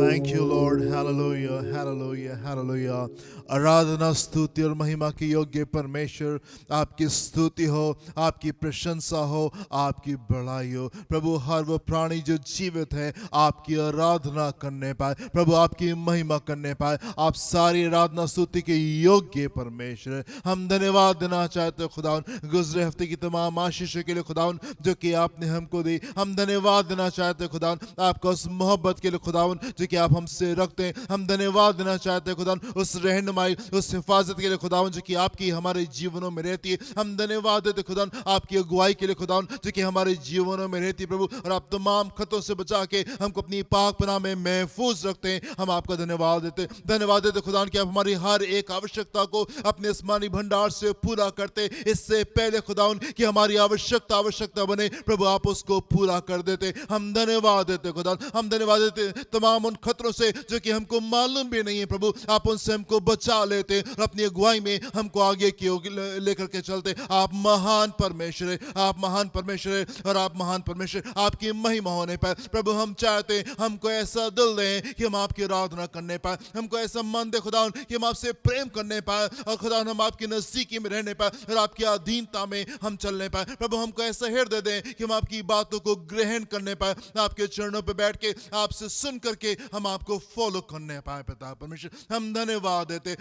Thank you, Lord. Hallelujah, hallelujah, hallelujah. आराधना स्तुति और महिमा के योग्य परमेश्वर, आपकी स्तुति हो, आपकी प्रशंसा हो, आपकी बड़ाई हो। प्रभु, हर वो प्राणी जो जीवित है आपकी आराधना करने पाए, प्रभु आपकी महिमा करने पाए। आप सारी आराधना स्तुति के योग्य परमेश्वर। हम धन्यवाद देना चाहते हो खुदावन गुजरे हफ्ते की तमाम आशीषों के लिए खुदावन जो कि आपने हमको दी। हम धन्यवाद देना चाहते हैं खुदावन आपका उस मोहब्बत के लिए खुदावन जो कि आप हमसे रखते हैं। हम धन्यवाद देना चाहते हैं खुदावन उस रहनुमाई, उस हिफाजत के लिए खुदावन जो कि आपकी हमारे जीवनों में रहती है। हम धन्यवाद देते खुदावन आपकी अगुवाई के लिए खुदावन जो कि हमारे जीवनों में रहती है प्रभु, और आप तमाम खतों से बचा के हमको अपनी पाक पनाह में महफूज रखते हैं। हम आपका धन्यवाद देते खुदावन कि आप हमारी हर एक आवश्यकता को अपने आसमानी भंडार से पूरा करते। इससे पहले खुदावन कि हमारी आवश्यकता बने प्रभु आप उसको पूरा कर देते। हम धन्यवाद देते खुदावन, हम धन्यवाद देते तमाम उन खतरों से जो कि हमको मालूम भी नहीं है प्रभु, आप उनसे हमको बचा लेते और अपनी अगुवाई में हमको आगे की ओर लेकर के चलते। आप महान परमेश्वर है, आप महान परमेश्वर है, और आप महान परमेश्वर आपकी महिमा होने पर प्रभु हम चाहते हैं हमको ऐसा दिल दें कि हम आपकी आराधना करने पाए, हमको ऐसा मन दे खुदा कि हम आपसे प्रेम करने पाए, और खुदा हम आपकी नजदीकी में रहने पाए और आपकी अधीनता में हम चलने पाए। प्रभु हमको ऐसा हृदय दें कि हम आपकी बातों को ग्रहण करने पाए, आपके चरणों पर बैठ के आपसे सुन करके हम आपको फॉलो करने पाए। पिता परमेश्वर हम धन्यवाद देते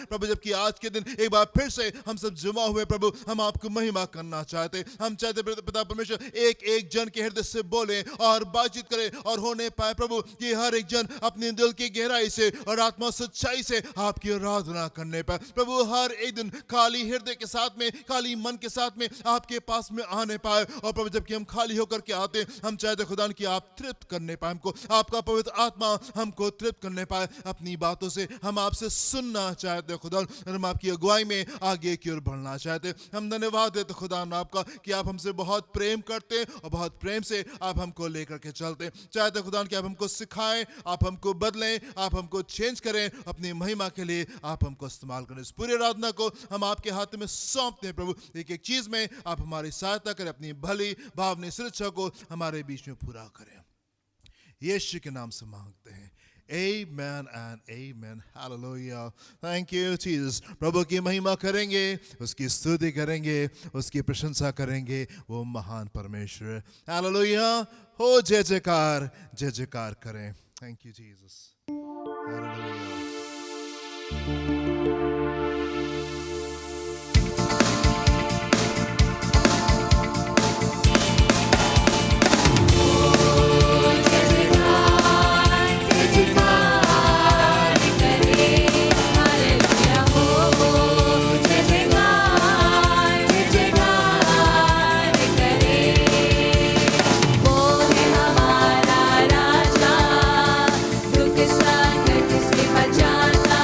प्रभु, जबकि आज के दिन एक बार फिर से हम सब जमा हुए प्रभु, हम आपको महिमा करना चाहते। हम चाहते पिता परमेश्वर एक एक जन के हृदय से बोले और बातचीत करे और होने पाए प्रभु कि हर एक जन अपने दिल की गहराई से और आत्मा सच्चाई से आपकी आराधना करने पाए। प्रभु हर एक दिन खाली हृदय के साथ में, खाली मन के साथ में आपके पास में आने पाए, और प्रभु जबकि हम खाली होकर के आते हम चाहते खुदा कि आप तृप्त करने पाए हमको, आपका पवित्र आत्मा हमको तृप्त करने पाए अपनी बातों से। हम आपसे सुनना चाहते खुदा, और हम आपकी अगुवाई में आगे की ओर बढ़ना चाहते। हम धन्यवाद देते खुदा आपका कि आप हमसे बहुत प्रेम करते और बहुत प्रेम से आप हमको लेकर के चलते। चाहते खुदा कि आप हमको सिखाएं, आप हमको बदलें, आप हमको चेंज करें, अपनी महिमा के लिए आप हमको इस्तेमाल करें। इस पूरी आराधना को हम आपके हाथ में सौंपते हैं प्रभु, एक एक चीज में आप हमारी सहायता करें, अपनी भली भावनी सुरक्षा को हमारे बीच में पूरा करें। यीशु के नाम से मांगते हैं, Amen and amen. Hallelujah. Thank you, Jesus. प्रभु की महिमा करेंगे, उसकी स्तुति करेंगे, उसकी प्रशंसा करेंगे, वो महान परमेश्वर। Hallelujah. हो जय जयकार करें। Thank you, Jesus. Hallelujah. दुख संकट से बचाना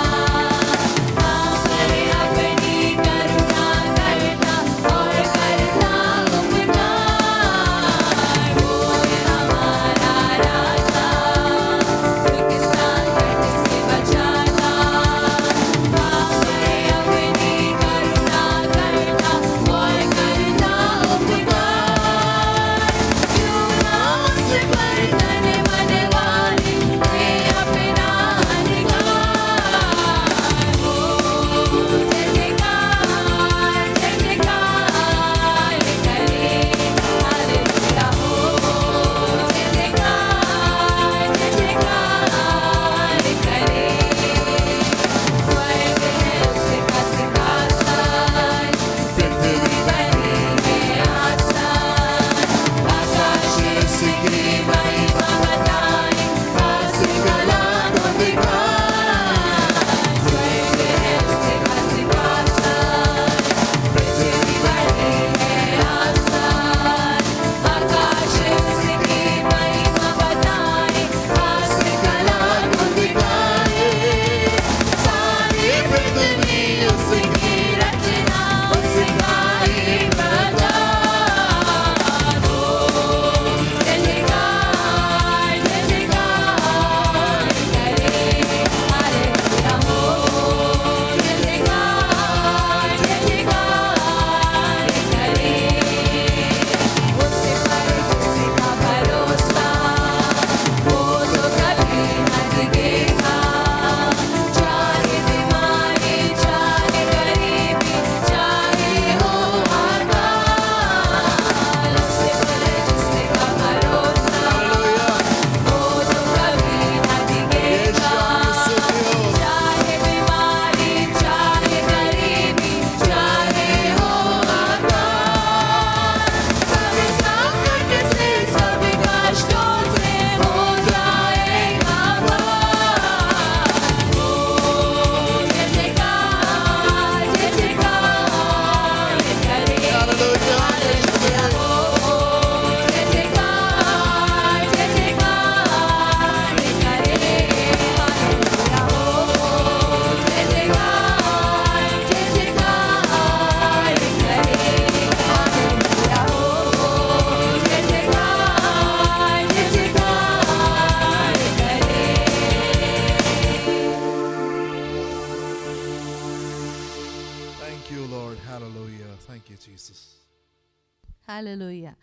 हालेलुया।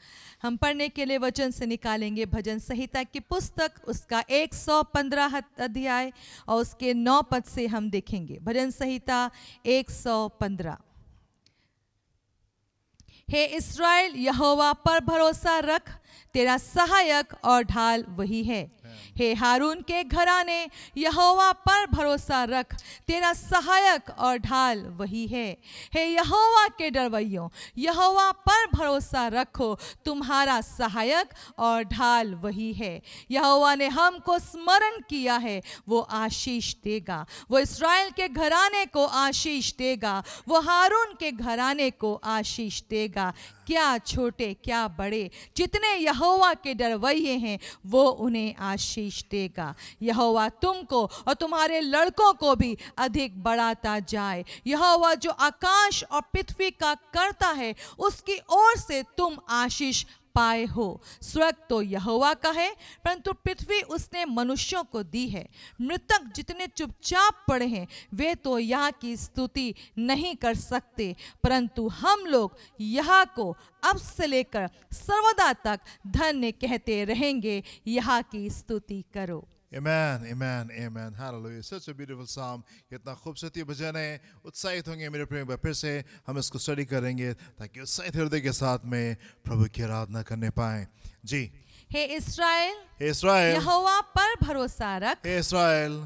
हम पढ़ने के लिए वचन से निकालेंगे भजन संहिता की पुस्तक, उसका 115 अध्याय और उसके 9 पद से हम देखेंगे। भजन संहिता 115। हे इस्राएल, यहोवा पर भरोसा रख, तेरा सहायक और ढाल वही है। हे हारून के घराने, यहोवा पर भरोसा रख, तेरा सहायक और ढाल वही है। हे यहोवा के डरवैयों, यहोवा पर भरोसा रखो, तुम्हारा सहायक और ढाल वही है। यहोवा ने हमको स्मरण किया है, वो आशीष देगा। वो इस्राएल के घराने को आशीष देगा, वो हारून के घराने को आशीष देगा। क्या छोटे क्या बड़े, जितने यहोवा के डरवैये हैं, वो उन्हें आशीष देगा। यहोवा तुमको और तुम्हारे लड़कों को भी अधिक बढ़ाता जाए। यहोवा जो आकाश और पृथ्वी का करता है, उसकी ओर से तुम आशीष पाए हो। स्वर्ग तो यहोवा का है, परंतु पृथ्वी उसने मनुष्यों को दी है। मृतक जितने चुपचाप पड़े हैं, वे तो यहाँ की स्तुति नहीं कर सकते, परंतु हम लोग यहाँ को अब से लेकर सर्वदा तक धन्य कहते रहेंगे। यहाँ की स्तुति करो। Amen, amen, amen. Hallelujah. Such a beautiful psalm. कितना खूबसूरत ये भजन है। उत्साहित होंगे मेरे प्रेम भाई, फिर से हम इसको स्टडी करेंगे ताकि उत्साहित हृदय के साथ में प्रभु की आराधना करने पाए। जी। हे इस्राएल, इस्राएल, यहोवा पर भरोसा रख, हे इस्राएल,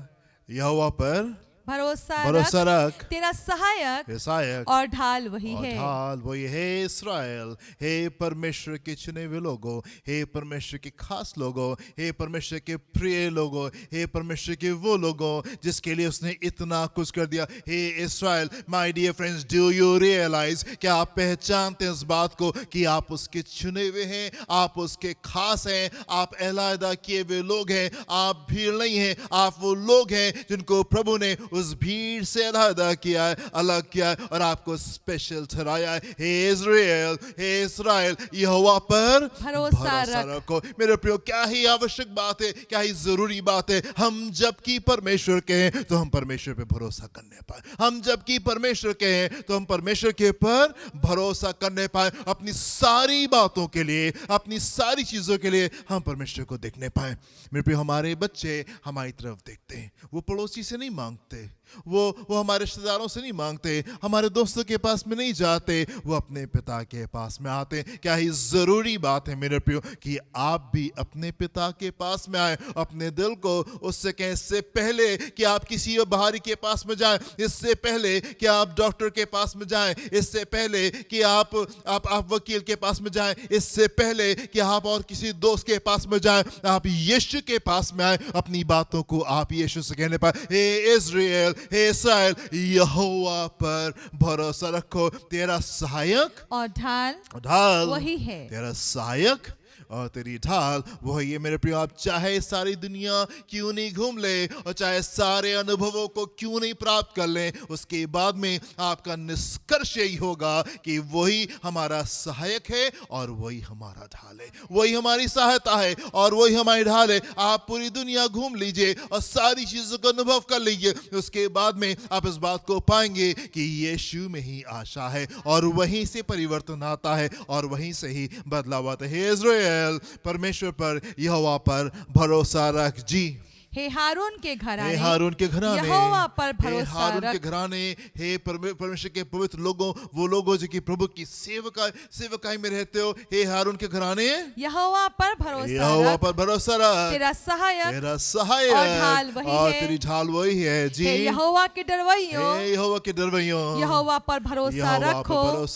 यहोवा पर भरोसा भरोसा रख, तेरा सहायक सहायक और ढाल वही और है। ढाल वही है। इस्राएल, हे परमेश्वर के चुने हुए लोगों, हे परमेश्वर के खास लोगों, हे परमेश्वर के प्रिय लोगों, हे परमेश्वर के वो लोगों जिसके लिए उसने इतना कुछ कर दिया। हे Israel, my dear friends, do you realise, क्या आप पहचानते हैं इस बात को कि आप उसके चुने हुए हैं, आप उसके खास हैं, आप अलहदा किए हुए लोग हैं, आप भीड़ नहीं हैं, आप वो लोग हैं जिनको प्रभु ने उस भीड़ से अलहदा किया है, अलग किया है और आपको स्पेशल ठहराया है। हे इस्राएल, हे इस्राएल, यहोवा पर भरोसा रखो। मेरे प्रियो, क्या ही आवश्यक बात है, क्या ही जरूरी बात है। हम जबकि परमेश्वर के हैं तो हम परमेश्वर पे भरोसा करने पाए। हम जबकि परमेश्वर के हैं तो हम परमेश्वर के पर भरोसा करने पाए। अपनी सारी बातों के लिए, अपनी सारी चीजों के लिए हम परमेश्वर को देखने पाए। मेरे प्रियो, हमारे बच्चे हमारी तरफ देखते हैं, वो पड़ोसी से नहीं मांगते, वो हमारे रिश्तेदारों से नहीं मांगते, हमारे दोस्तों के पास में नहीं जाते, वो अपने पिता के पास में आते। क्या ही जरूरी बात है मेरे प्रियो कि आप भी अपने पिता के पास में आए। अपने दिल को उससे कहें, इससे पहले कि आप किसी बाहरी के पास में जाएं, इससे पहले कि आप डॉक्टर के पास में जाएं, इससे पहले कि आप वकील के पास में जाएं, इससे पहले कि आप और किसी दोस्त के पास में जाएं, आप यीशु के पास में आए। अपनी बातों को आप यीशु से कहने पाए। हे इस्राएल, हे इस्राएल, यहोवा पर भरोसा रखो, तेरा सहायक और ढाल वही है। तेरा सहायक और तेरी ढाल वो है। ये मेरे प्रियो, आप चाहे सारी दुनिया क्यों नहीं घूम ले और चाहे सारे अनुभवों को क्यों नहीं प्राप्त कर लें, उसके बाद में आपका निष्कर्ष यही होगा कि वही हमारा सहायक है और वही हमारा ढाल है, वही हमारी सहायता है और वही हमारी ढाल है। आप पूरी दुनिया घूम लीजिए और सारी चीजों का अनुभव कर लीजिए, उसके बाद में आप इस बात को पाएंगे कि यीशु में ही आशा है और वहीं से परिवर्तन आता है और वहीं से ही बदलाव आता है। हे इस्राएल, परमेश्वर पर, यहोवा पर भरोसा रख। जी। हे हारून के घराने, हे हारून के घराने, यहोवा पर भरोसा हे हारून रख। के घराने, हे परमेश्वर के पवित्र लोगों, वो लोगों जो कि प्रभु की सेवकाई में रहते हो, हे हारून के घराने, यहोवा पर भरोसा रख, तेरा सहायक और ढाल वही और है। तेरी ढाल वही है। जी। हे यहोवा के डरवैयों, हे यहोवा के डरवैयों, यहोवा पर भरोसा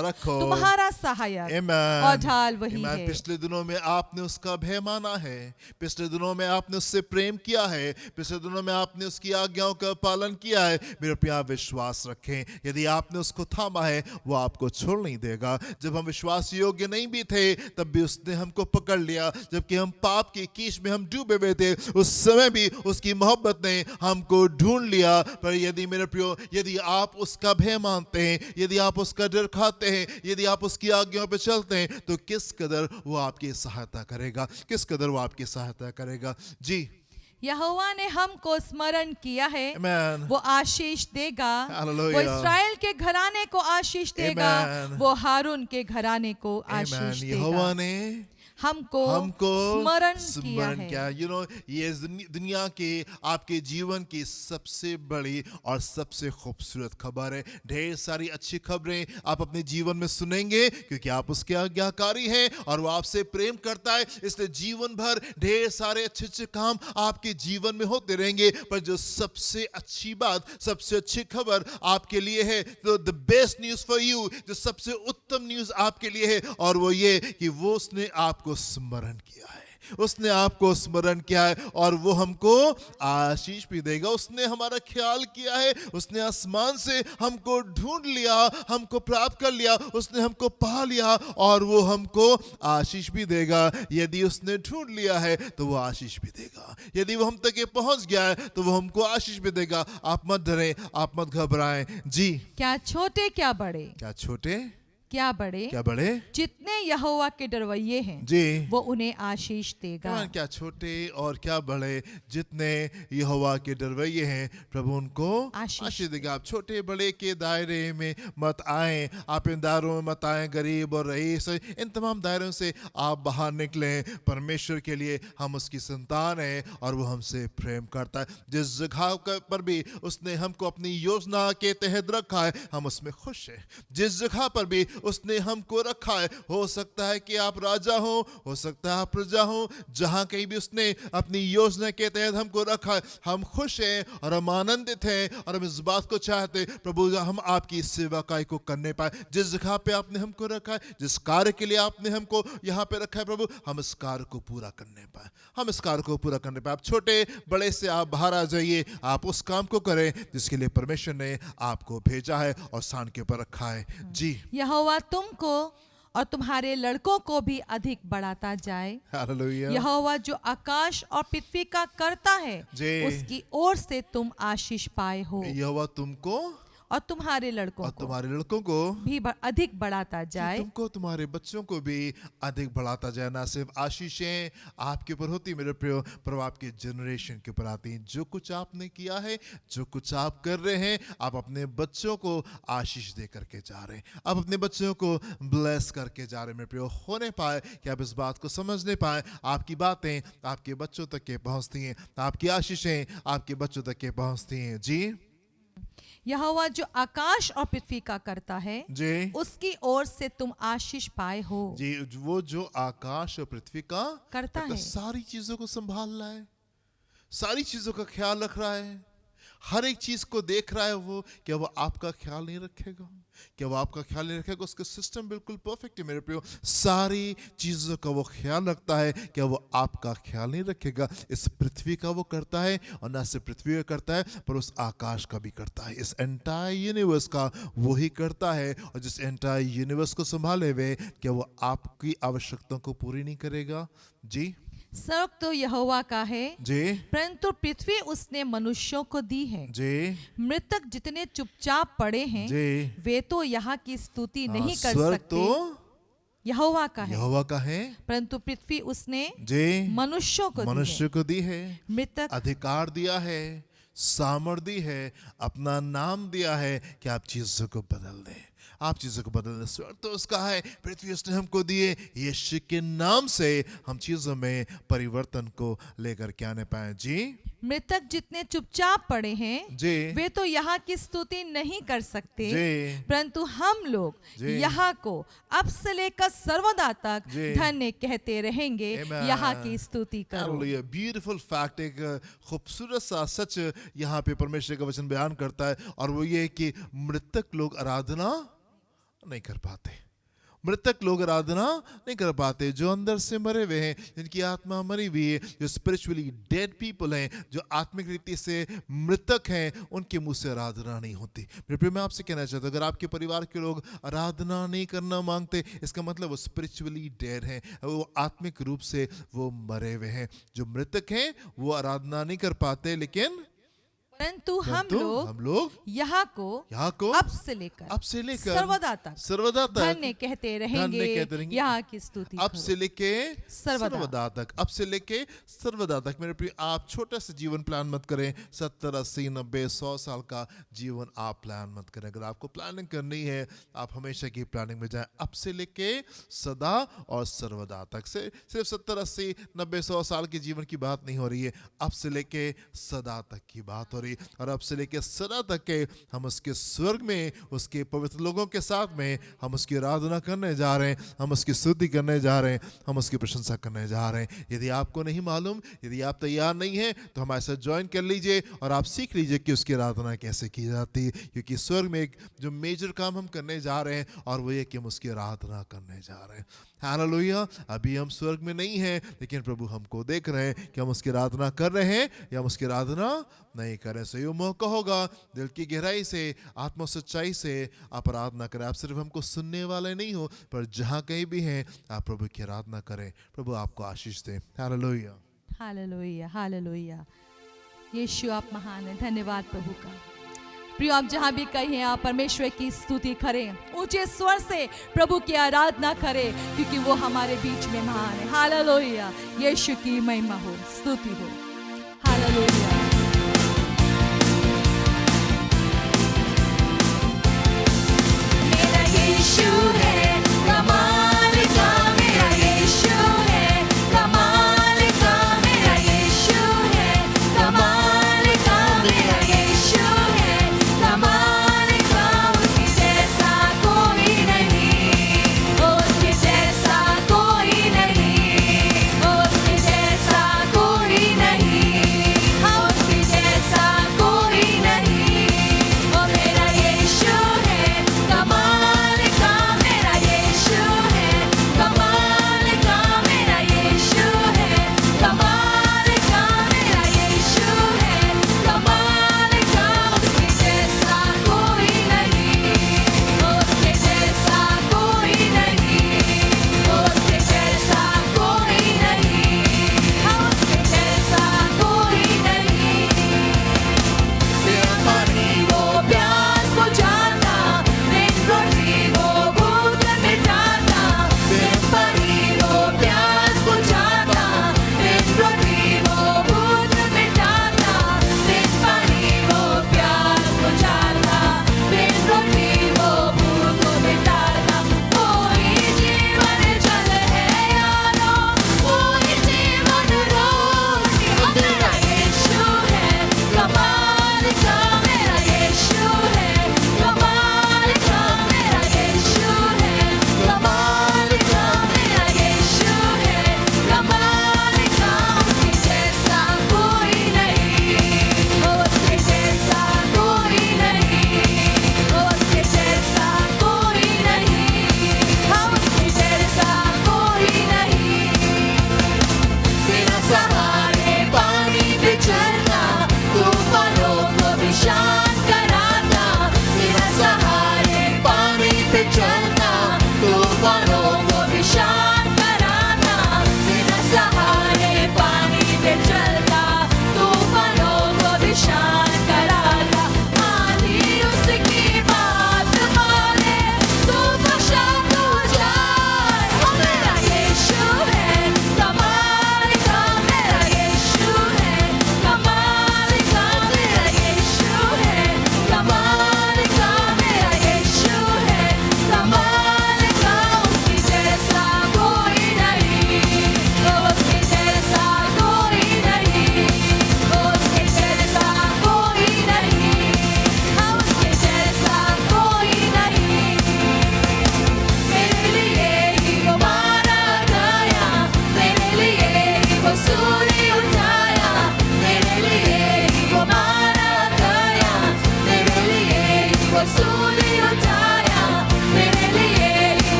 रखो, तुम्हारा सहायक और ढाल वही है। पिछले दिनों में आपने उसका भय माना है, पिछले दिनों में आपने उससे प्रेम किया है, पिछले दिनों में आपने उसकी आज्ञाओं का पालन किया है। मेरे प्यार, विश्वास रखें, यदि आपने उसको थामा है वो आपको छोड़ नहीं देगा। जब हम विश्वास योग्य नहीं भी थे तब भी उसने हमको पकड़ लिया, जबकि हम पाप की कीच में हम डूबे हुए थे, उस समय भी उसकी मोहब्बत ने हमको ढूंढ लिया। पर यदि मेरे प्रियो, यदि आप उसका भय मानते हैं, यदि आप उसका डर खाते हैं, यदि आप उसकी आज्ञाओं पर चलते हैं, तो किस कदर वो आपकी सहायता करेगा, किस कदर वो आपकी सहायता करेगा। जी। यहोवा ने हमको स्मरण किया है, Amen. वो आशीष देगा। Hallelujah. वो इस्राएल के घराने को आशीष देगा, Amen. वो हारून के घराने को Amen. आशीष यहोवा देगा। ने हमको हमको स्मरण स्मरण किया किया। है। ये दुनिया के आपके जीवन की सबसे बड़ी और सबसे खूबसूरत खबर है। ढेर सारी अच्छी खबरें आप अपने जीवन में सुनेंगे क्योंकि आप उसके आज्ञाकारी हैं और वो आपसे प्रेम करता है, इसलिए जीवन भर ढेर सारे अच्छे अच्छे काम आपके जीवन में होते रहेंगे। पर जो सबसे अच्छी बात, सबसे अच्छी खबर आपके लिए है, तो the best news for you, जो सबसे उत्तम न्यूज आपके लिए है, और वो ये कि वो उसने आपको स्मरण किया है। उसने आपको स्मरण किया है और वो हमको आशीष भी देगा। उसने हमारा ख्याल किया है, उसने आसमान से हमको ढूंढ लिया, हमको प्राप्त कर लिया, उसने हमको पा लिया और वो हमको आशीष भी देगा। यदि उसने ढूंढ लिया है तो वो आशीष भी देगा। यदि वो हम तक ये पहुंच गया है तो वो हमको आशीष भी देगा। आप मत डरें, आप मत घबराएं। जी, क्या छोटे क्या बड़े, क्या छोटे क्या बड़े, क्या बड़े, जितने यहोवा के डरवैये हैं, जी, वो उन्हें आशीष देगा। कमान, क्या छोटे और क्या बड़े, जितने यहोवा के डरवैये हैं, प्रभु उनको आशीष देगा। आप छोटे बड़े के दायरे में मत आए, आप इन दायरों में मत आए। गरीब और रईस, इन तमाम दायरों से आप बाहर निकलें। परमेश्वर के लिए हम उसकी संतान हैं और वो हमसे प्रेम करता है। जिस जगह पर भी उसने हमको अपनी योजना के तहत रखा है, हम उसमें खुश हैं। जिस जगह पर भी उसने हमको रखा है, हो सकता है कि आप राजा हो सकता है आप प्रजा हो, जहां कहीं भी उसने अपनी योजना के तहत हमको रखा है, हम खुश हैं और हम आनंदित हैं और हम इस बात को चाहते हैं, प्रभु हम आपकी सेवकाई को करने पाए। जिस जगह पे आपने हमको रखा है, जिस कार्य के लिए आपने हमको यहाँ पे रखा है, प्रभु हम इस कार्य को पूरा करने पाए, हम इस कार्य को पूरा करने पाए। आप छोटे बड़े से आप बाहर आ जाइए, आप उस काम को करें जिसके लिए परमेश्वर ने आपको भेजा है और स्थान के ऊपर रखा है। जी, यहोवा तुमको और तुम्हारे लड़कों को भी अधिक बढ़ाता जाए। हालेलुया। यहोवा जो आकाश और पृथ्वी का करता है, जी। उसकी ओर से तुम आशीष पाए हो, यहोवा तुमको और तुम्हारे लड़कों और को तुम्हारे लड़कों को भी अधिक बढ़ाता जाए। तुमको तुम्हारे बच्चों को भी अधिक बढ़ाता जाए। ना सिर्फ आशीषें आपके ऊपर होती मेरे प्रियो, पर आपके जनरेशन के ऊपर आती हैं। जो कुछ आपने किया है, जो कुछ आप कर रहे हैं, आप अपने बच्चों को आशीष दे करके जा रहे हैं, आप अपने बच्चों को ब्लेस करके जा रहे हैं। मेरे प्रियो, होने पाए कि आप इस बात को समझने पाए, आपकी बातें आपके बच्चों तक के पहुंचती हैं, आपकी आशीषें आपके बच्चों तक के पहुंचती हैं। जी, यहोवा जो आकाश और पृथ्वी का करता है, जी, उसकी ओर से तुम आशीष पाए हो। जी, वो जो आकाश और पृथ्वी का करता है, सारी चीजों को संभाल रहा है, सारी चीजों का ख्याल रख रहा है, हर एक चीज को देख रहा है। वो क्या वो आपका ख्याल नहीं रखेगा? क्या वो आपका ख्याल नहीं रखेगा? उसका सिस्टम बिल्कुल परफेक्ट है मेरे प्रियो, सारी चीजों का वो ख्याल रखता है। क्या वो आपका ख्याल नहीं रखेगा? इस पृथ्वी का वो करता है, और ना सिर्फ पृथ्वी का करता है पर उस आकाश का भी करता है, इस एंटायर यूनिवर्स का वो ही करता है। और जिस एंटायर यूनिवर्स को संभाले हुए, क्या वो आपकी आवश्यकताओं को पूरी नहीं करेगा? जी, स्वर्ग तो यहोवा का है, जी, परंतु पृथ्वी उसने मनुष्यों को दी है। जी, मृतक जितने चुपचाप पड़े हैं, जी, वे तो यहाँ की स्तुति नहीं कर स्वर्ग सकते। तो यहोवा का है, यहोवा का है, परंतु पृथ्वी उसने जी, मनुष्यों को दी मनुष्य है। को दी है, मृतक अधिकार दिया है, सामर्थ दी है, अपना नाम दिया है कि आप चीजों को बदल दें, आप चीजों को बदल दें। स्वर्ग तो उसका है, पृथ्वी उसने हमको दिए। यीशु के नाम से हम चीजों में परिवर्तन को लेकर के आने पाए। जी, मृतक जितने चुपचाप पड़े हैं, जी, वे तो यहाँ की स्तुति नहीं कर सकते, जी, परंतु हम लोग जी। यहाँ को अब से लेकर सर्वदा तक जी। धन्य कहते रहेंगे। Amen. यहाँ की स्तुति करो। हालेलुया। ब्यूटीफुल फैक्ट, एक खूबसूरत सा सच यहाँ पे परमेश्वर का वचन बयान करता है, और वो ये कि मृतक लोग आराधना नहीं कर पाते, मृतक लोग आराधना नहीं कर पाते। जो अंदर से मरे हुए हैं, जिनकी आत्मा मरी हुई है, जो स्पिरिचुअली डेड पीपल हैं, जो आत्मिक रीति से मृतक हैं, उनके मुंह से आराधना नहीं होती। मेरे प्रिय, मैं आपसे कहना चाहता हूँ, अगर आपके परिवार के लोग आराधना नहीं करना मांगते, इसका मतलब वो स्पिरिचुअली डेड हैं, वो आत्मिक रूप से वो मरे हुए हैं। जो मृतक हैं वो आराधना नहीं कर पाते, लेकिन परंतु हम परंतु लोग हम लोग यहाँ को अब से लेकर सर्वदा तक धन्य कहते रहेंगे, यहाँ की स्तुति अब करो। से लेके सर्वदा। सर्वदा तक, अब से लेके सर्वदा तक। मेरे प्रिय, आप छोटा सा जीवन प्लान मत करें। 70, 80, 90, 100 साल का जीवन आप प्लान मत करें। अगर आपको प्लानिंग करनी है, आप हमेशा की प्लानिंग में जाएं। अब से लेके सदा और सर्वदा तक। से सिर्फ 70, 80, 90, 100 साल के जीवन की बात नहीं हो रही है, अब से लेके सदा तक की बात हो रही है। और अब से लेके सदा तक के हम उसके स्वर्ग में, उसके पवित्र लोगों के साथ में हम उसकी आराधना करने जा रहे हैं, हम उसकी स्तुति करने जा रहे हैं, हम उसकी प्रशंसा करने जा रहे हैं। यदि आपको नहीं मालूम, यदि आप तैयार नहीं हैं, तो हमारे साथ ज्वाइन कर लीजिए और आप सीख लीजिए कि उसकी आराधना कैसे की जाती है। क्योंकि स्वर्ग में एक जो मेजर काम हम करने जा रहे हैं, और वो ये कि हम उसकी आराधना करने जा रहे हैं। हालेलुया। अभी हम स्वर्ग में नहीं हैं, लेकिन प्रभु हमको देख रहे हैं कि हम उसकी आराधना कर रहे हैं या हम उसकी आराधना नहीं कर रहे हैं। सही मौका होगा दिल की गहराई से, आत्मा सच्चाई से आप आराधना करें। आप सिर्फ हमको सुनने वाले नहीं हो, पर जहाँ कहीं भी हैं आप प्रभु की आराधना करें। प्रभु आपको आशीष दे। Hallelujah, hallelujah, hallelujah. यीशु आप महान है। धन्यवाद प्रभु का। प्रिय, आप जहाँ भी कहीं आप परमेश्वर की स्तुति करें, ऊंचे स्वर से प्रभु की आराधना करें, क्योंकि वो हमारे बीच में महान है। हालेलुया। यीशु की महिमा हो, स्तुति हो। हालेलुया। मेरा यीशु है कमाल का, मेरा यीशु है कमाल का, मेरा यीशु है कमाल का, मेरा यीशु है कमाल का। उसके जैसा कोई नहीं, उसके जैसा कोई नहीं, उसके जैसा कोई नहीं।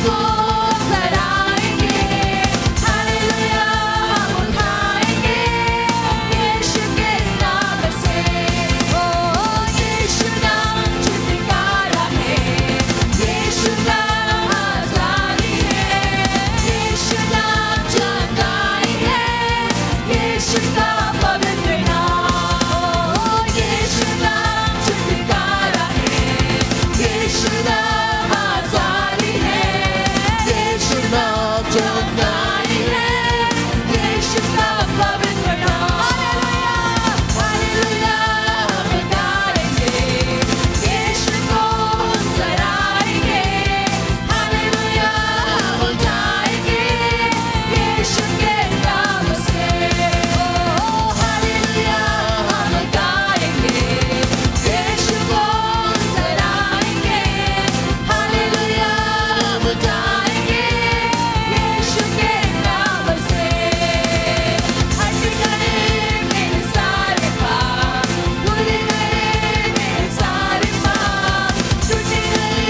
को सराहेंगे, हालेलुया हम उठाएंगे यीशु के नाम से। ओ यीशु नाम छुटकारा है, यीशु नाम आजादी है, यीशु नाम चंगाई है, यीशु का पवित्र नाम। ओ यीशु नाम छुटकारा है, यीशु नाम आजादी है, यीशु नाम चंगाई है, यीशु का पवित्र नाम। हालेलुया हम गाएंगे, यीशु को सराहेंगे, हालेलुया हम उठाएंगे यीशु के नाम से। ओ हालेलुया हम गाएंगे, यीशु को सराहेंगे, हालेलुया हम उठाएंगे यीशु के नाम से। हट गए मेरे सारे पाप, धुल गए मेरे सारे पाप, टूट गए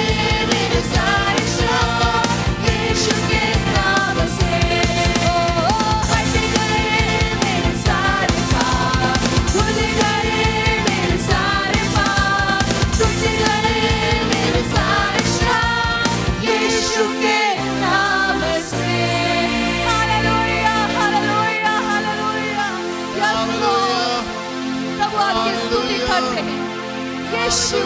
मेरे सारे श्राप यीशु के नाम से। ओ हट गए मेरे सारे पाप, धुल गए मेरे सारे पाप, टूट गए मेरे सारे श्राप यीशु के नाम से। Hallelujah hallelujah hallelujah. Yes Lord, प्रभु आपकी स्तुति करते हैं। यीशु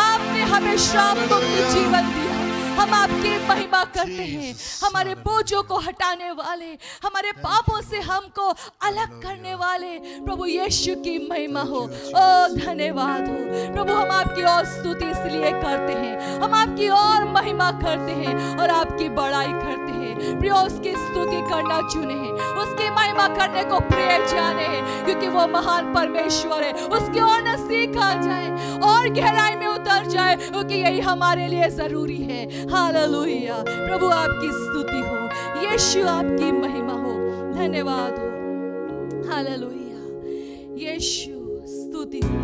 आपने हमें श्राप मुक्त जीवन दिया, हम आपकी महिमा करते हैं। हमारे बोझों को हटाने वाले, हमारे पापों से हमको अलग करने वाले प्रभु यीशु की महिमा हो। ओ धन्यवाद हो प्रभु, हम आपकी और स्तुति इसलिए करते हैं, हम आपकी और महिमा करते हैं और आपकी बड़ाई करते हैं। प्रिय उसकी स्तुति करना चुने हैं, उसकी महिमा करने को प्रिय जाने हैं, क्योंकि वो महान परमेश्वर है। उसकी और नजदीक आ जाए और गहराई में उतर जाए, क्योंकि यही हमारे लिए जरूरी है। हालेलुया प्रभु आपकी स्तुति हो, यीशु आपकी महिमा हो, धन्यवाद हो। हालेलुया यीशु स्तुति हो,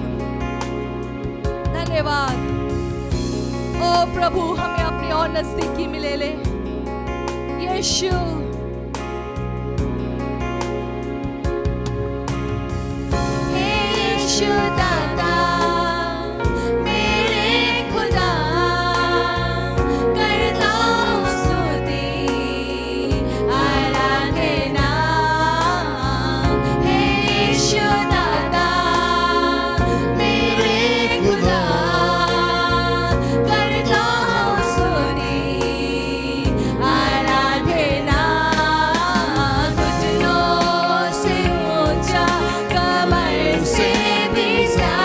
धन्यवाद। ओ प्रभु हमें अपनी और नजदीकी में ले ले यीशु। हे यीशु दाता मेरे खुदा, करता हूँ स्तुति आराधना। हे यीशु दाता मेरे खुदा, करता हूँ स्तुति आराधना। घुटनों से ऊंचा, कमर से भी ज्यादा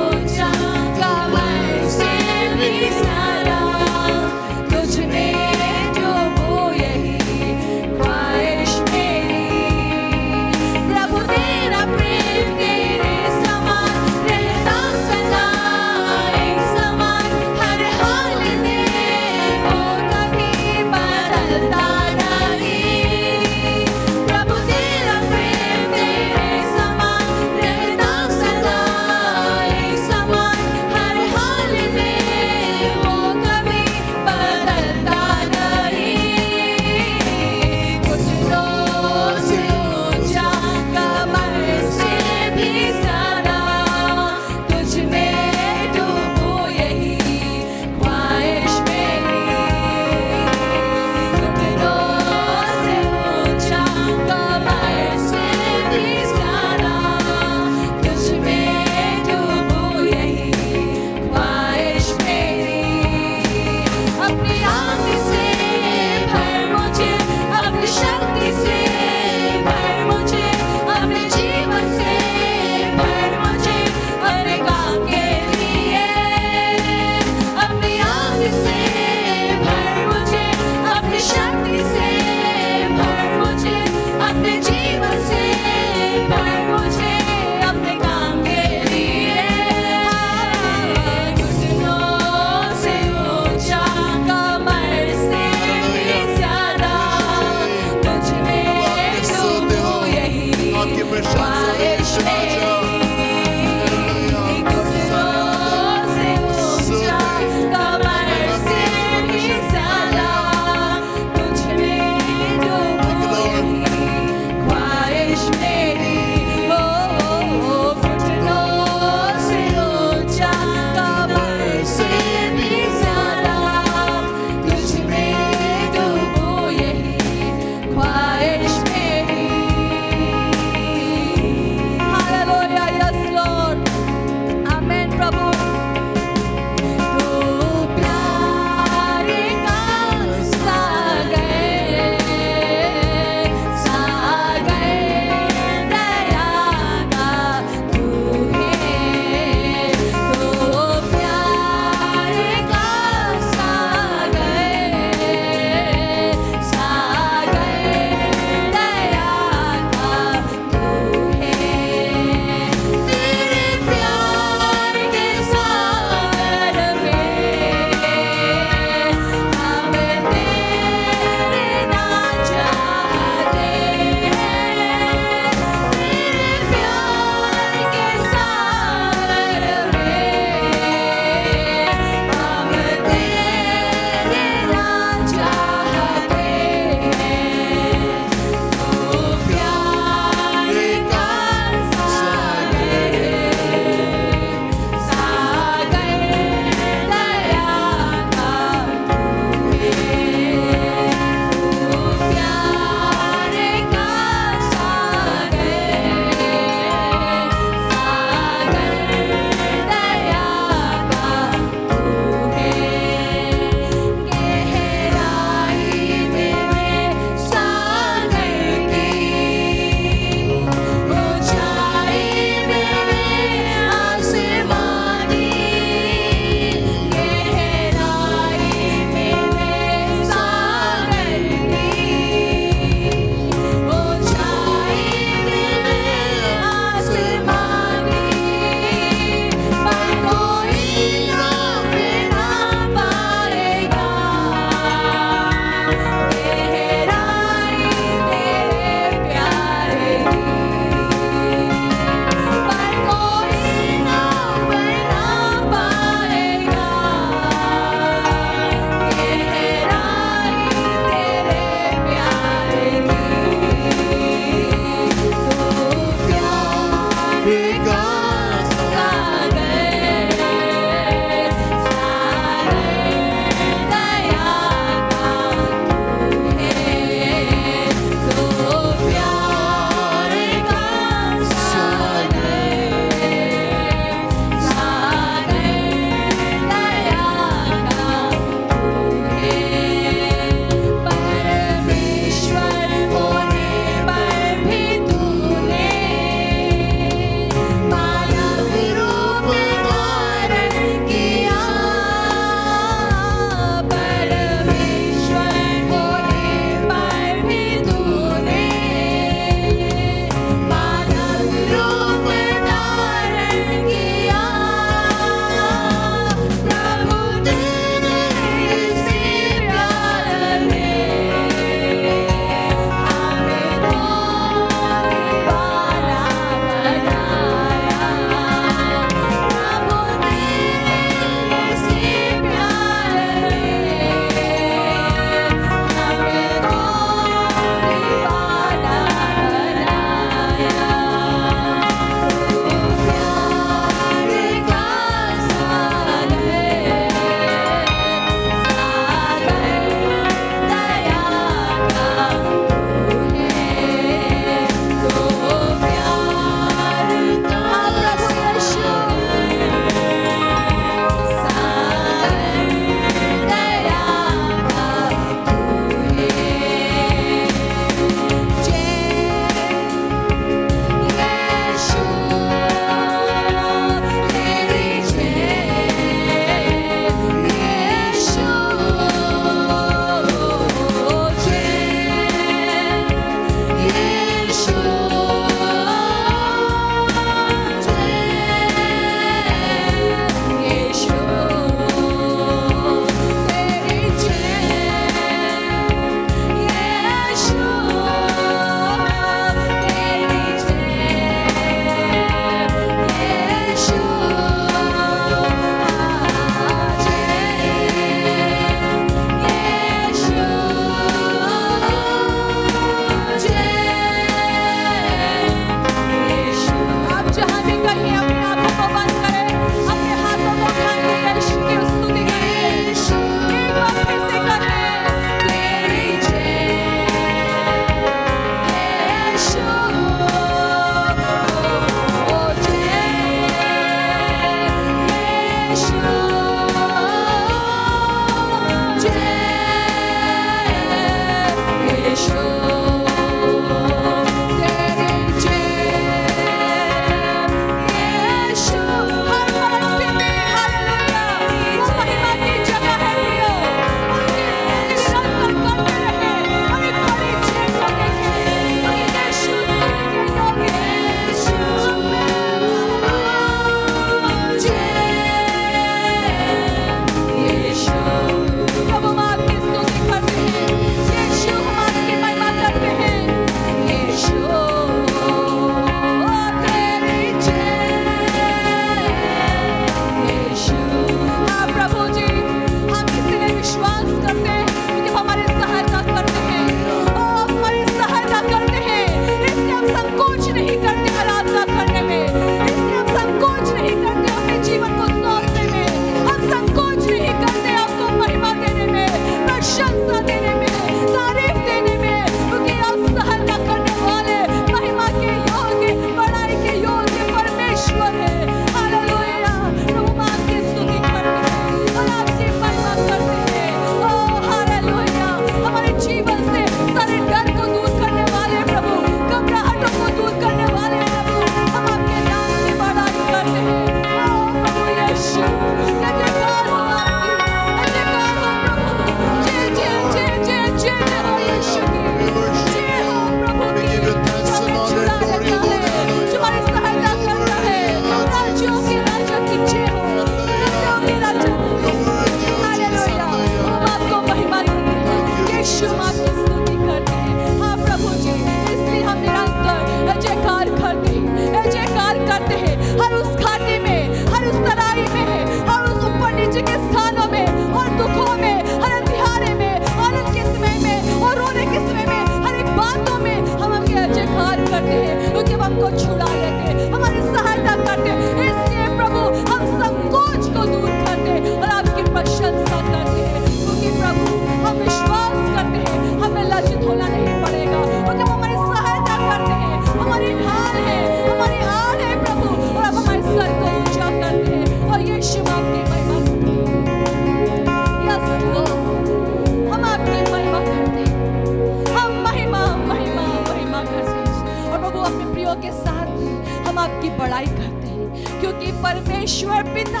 परमेश्वर पिता,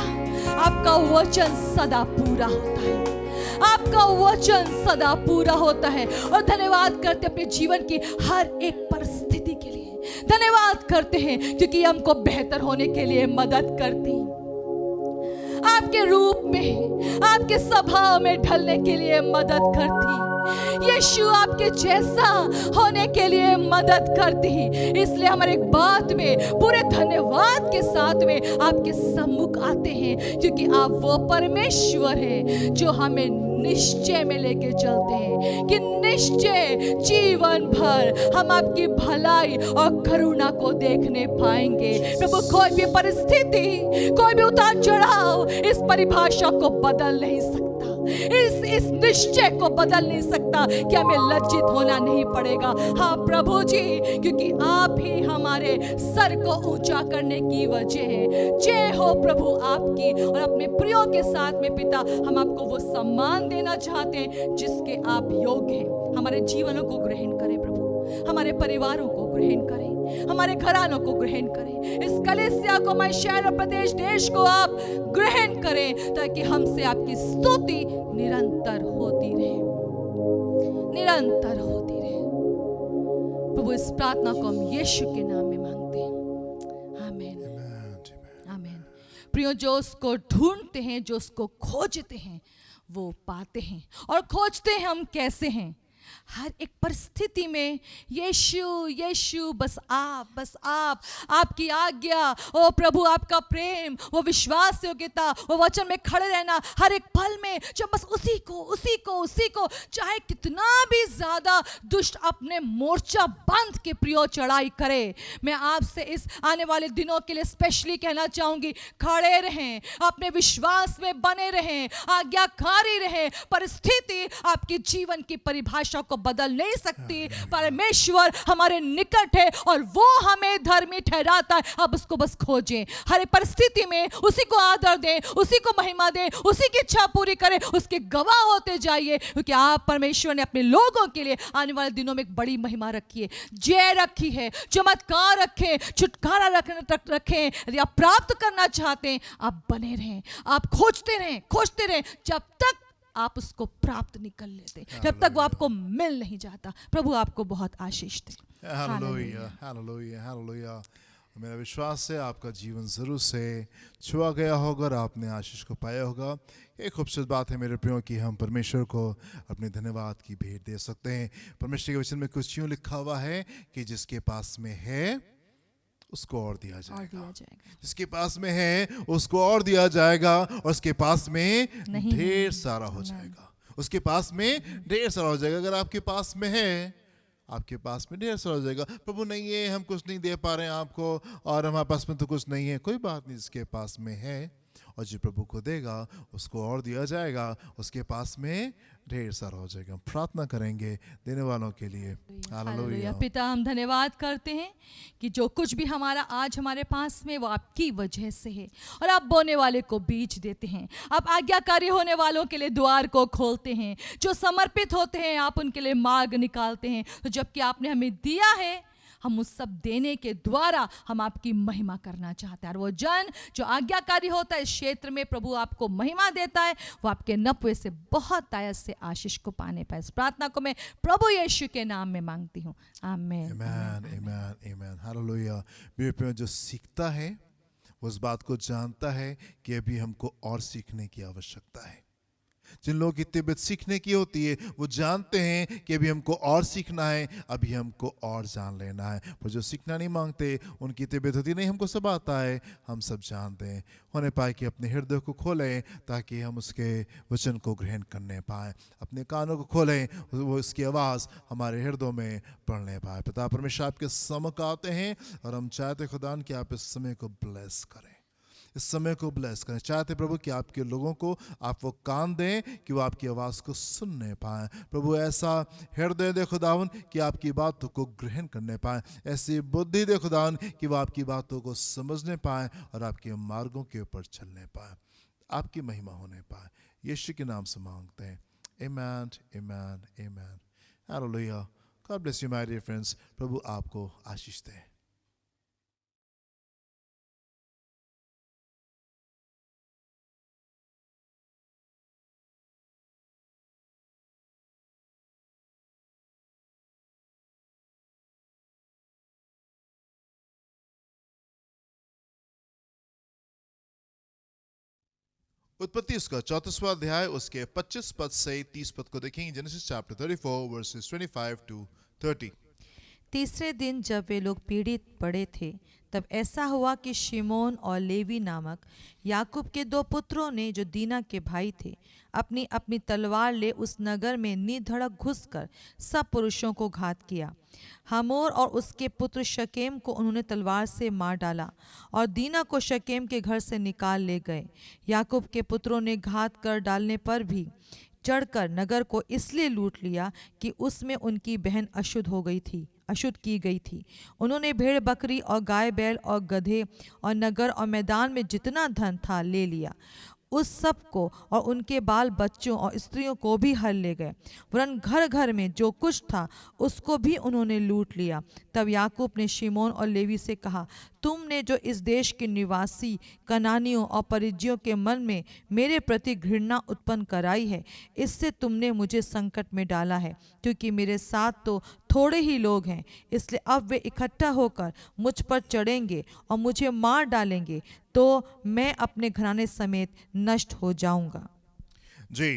आपका वचन सदा पूरा होता है, आपका वचन सदा पूरा होता है। और धन्यवाद करते अपने जीवन की हर एक परिस्थिति के लिए, धन्यवाद करते हैं क्योंकि हमको बेहतर होने के लिए मदद करती, आपके रूप में, आपके स्वभाव में ढलने के लिए मदद करती, यीशु आपके जैसा होने के लिए मदद करती। इसलिए हमारे एक बात में पूरे धन्यवाद के साथ में आपके सम्मुख आते हैं, क्योंकि आप वो परमेश्वर हैं जो हमें निश्चय में लेके चलते हैं कि निश्चय जीवन भर हम आपकी भलाई और करुणा को देखने पाएंगे। प्रभु, कोई भी परिस्थिति, कोई भी उतार चढ़ाव इस परिभाषा को बदल नहीं सकता, इस निश्चय को बदल नहीं सकता कि हमें लज्जित होना नहीं पड़ेगा। हाँ प्रभु जी, क्योंकि आप ही हमारे सर को ऊंचा करने की वजह है। जय हो प्रभु आपकी। और अपने प्रियो के साथ में पिता, हम आपको वो सम्मान देना चाहते हैं जिसके आप योग्य हैं। हमारे जीवनों को ग्रहण करें प्रभु, हमारे परिवारों को ग्रहण करें, हमारे घरानों को ग्रहण करें, इस कलीसिया को, हमारे शहर और प्रदेश देश को आप ग्रहण करें, ताकि हमसे आपकी स्तुति निरंतर होती रहे, निरंतर होती रहे। प्रभु, इस प्रार्थना को हम यीशु के नाम में मांगते हैं, आमीन, आमीन। प्रियो, जो उसको ढूंढते हैं, जो उसको खोजते हैं, वो पाते हैं। और खोजते हैं हम कैसे हैं? हर एक परिस्थिति में यीशु, यीशु, बस आप, आपकी आज्ञा, ओ प्रभु, आपका प्रेम, वो विश्वास योग्यता, वो वचन में खड़े रहना, हर एक पल में जब बस उसी को, चाहे कितना भी ज्यादा दुष्ट अपने मोर्चा बांध के प्रियो चढ़ाई करे। मैं आपसे इस आने वाले दिनों के लिए स्पेशली कहना चाहूंगी, खड़े रहें, अपने विश्वास में बने रहें, आज्ञाकारी रहें। परिस्थिति आपके जीवन की परिभाषा को बदल नहीं सकती। परमेश्वर हमारे निकट है और वो हमें धर्मी ठहराता है। अब उसको बस खोजें, हर एक परिस्थिति में उसी को आदर दें, उसी को महिमा दें, उसी की इच्छा पूरी करें, उसके गवाह होते जाइए, क्योंकि आप परमेश्वर ने अपने लोगों के लिए आने वाले दिनों में एक बड़ी महिमा रखी है, जय रखी है, चमत्कार रखे, छुटकारा रखें। यदि आप प्राप्त करना चाहते हैं, आप बने रहें, आप खोजते रहें, जब तक आप उसको प्राप्त नहीं कर लेते, जब तक वो आपको मिल नहीं जाता। प्रभु आपको बहुत आशीष दे। Hallelujah, hallelujah, hallelujah. मेरा विश्वास है आपका जीवन ज़रूर से छुआ गया होगा और आपने आशीष को पाया होगा। एक खूबसूरत बात है मेरे प्रियो कि हम परमेश्वर को अपने धन्यवाद की भेंट दे सकते हैं। परमेश्वर के वचन में कुछ यूँ लिखा हुआ है कि जिसके पास में है उसको और दिया जाएगा, जिसके पास में है उसको और दिया जाएगा, और उसके पास में ढेर सारा हो जाएगा, उसके पास में ढेर सारा हो जाएगा। अगर आपके पास में है, आपके पास में ढेर सारा हो जाएगा। प्रभु नहीं है, हम कुछ नहीं दे पा रहे हैं आपको, और हमारे पास में तो कुछ नहीं है, कोई बात नहीं, जिसके पास में है और जो प्रभु को देगा उसको और दिया जाएगा, उसके पास में ढेर सारा हो जाएगा। हम प्रार्थना करेंगे देने वालों के लिए। हालेलुया। पिता, हम धन्यवाद करते हैं कि जो कुछ भी हमारा आज हमारे पास में वो आपकी वजह से है, और आप बोने वाले को बीज देते हैं, आप आज्ञाकारी होने वालों के लिए द्वार को खोलते हैं, जो समर्पित होते हैं आप उनके लिए मार्ग निकालते हैं। तो जबकि आपने हमें दिया है, हम उस सब देने के द्वारा हम आपकी महिमा करना चाहते हैं। और वो जन जो आज्ञाकारी होता है इस क्षेत्र में, प्रभु आपको महिमा देता है, वो आपके नपवे से बहुत आयत से आशीष को पाने पाए। इस प्रार्थना को मैं प्रभु यीशु के नाम में मांगती हूँ, आमीन, आमीन, आमीन, आमीन, हालेलुया। मेरे प्रिय, जो सीखता है वो उस बात को जानता है कि अभी हमको और सीखने की आवश्यकता है। जिन लोगों की तबीयत सीखने की होती है वो जानते हैं कि अभी हमको और सीखना है, अभी हमको और जान लेना है। पर जो सीखना नहीं मांगते उनकी तबीयत होती नहीं, हमको सब आता है, हम सब जानते हैं। होने पाए कि अपने हृदय को खोलें ताकि हम उसके वचन को ग्रहण करने पाएँ, अपने कानों को खोलें, वो उसकी आवाज़ हमारे हृदय में पढ़ने पाए। पिता परमेश्वर आपके सम्मुख आते हैं और हम चाहते खुदा कि आप इस समय को ब्लेस करें, इस समय को ब्लेस करें। चाहते प्रभु कि आपके लोगों को आप वो कान दें कि वो आपकी आवाज़ को सुनने पाएँ। प्रभु ऐसा हृदय दे खुदावन कि आपकी बातों को ग्रहण करने पाएँ, ऐसी बुद्धि दे खुदावन कि वो आपकी बातों को समझने पाएँ और आपके मार्गों के ऊपर चलने पाएँ, आपकी महिमा होने पाए। यीशु के नाम से मांगते हैं, amen, amen, amen, hallelujah. God bless you my dear friends. प्रभु आपको आशीष दे। उत्पत्ति उसका 34वां अध्याय उसके 25 पद से 30 पद को देखेंगे। Genesis chapter 34 versus 25 to 30। तीसरे दिन जब वे लोग पीड़ित पड़े थे, तब ऐसा हुआ कि शिमोन और लेवी नामक याकूब के दो पुत्रों ने, जो दीना के भाई थे, अपनी अपनी तलवार ले उस नगर में निधड़क घुसकर सब पुरुषों को घात किया। हमोर और उसके पुत्र शकेम को उन्होंने तलवार से मार डाला और दीना को शकेम के घर से निकाल ले गए। याकूब के पुत्रों ने घात कर डालने पर भी चढ़कर नगर को इसलिए लूट लिया कि उसमें उनकी बहन अशुद्ध की गई थी। उन्होंने भेड़ बकरी और गाय बैल और गधे और नगर और मैदान में जितना धन था ले लिया। उस सब को और उनके बाल बच्चों और स्त्रियों को भी हर ले गए, वरन घर घर में जो कुछ था उसको भी उन्होंने लूट लिया। तब याकूब ने शिमोन और लेवी से कहा, तुमने जो इस देश के निवासी कनानियों और परिज्जियों के मन में मेरे प्रति घृणा उत्पन्न कराई है, इससे तुमने मुझे संकट में डाला है, क्योंकि मेरे साथ तो थोड़े ही लोग हैं। इसलिए अब वे इकट्ठा होकर मुझ पर चढ़ेंगे और मुझे मार डालेंगे, तो मैं अपने घराने समेत नष्ट हो जाऊंगा। जी,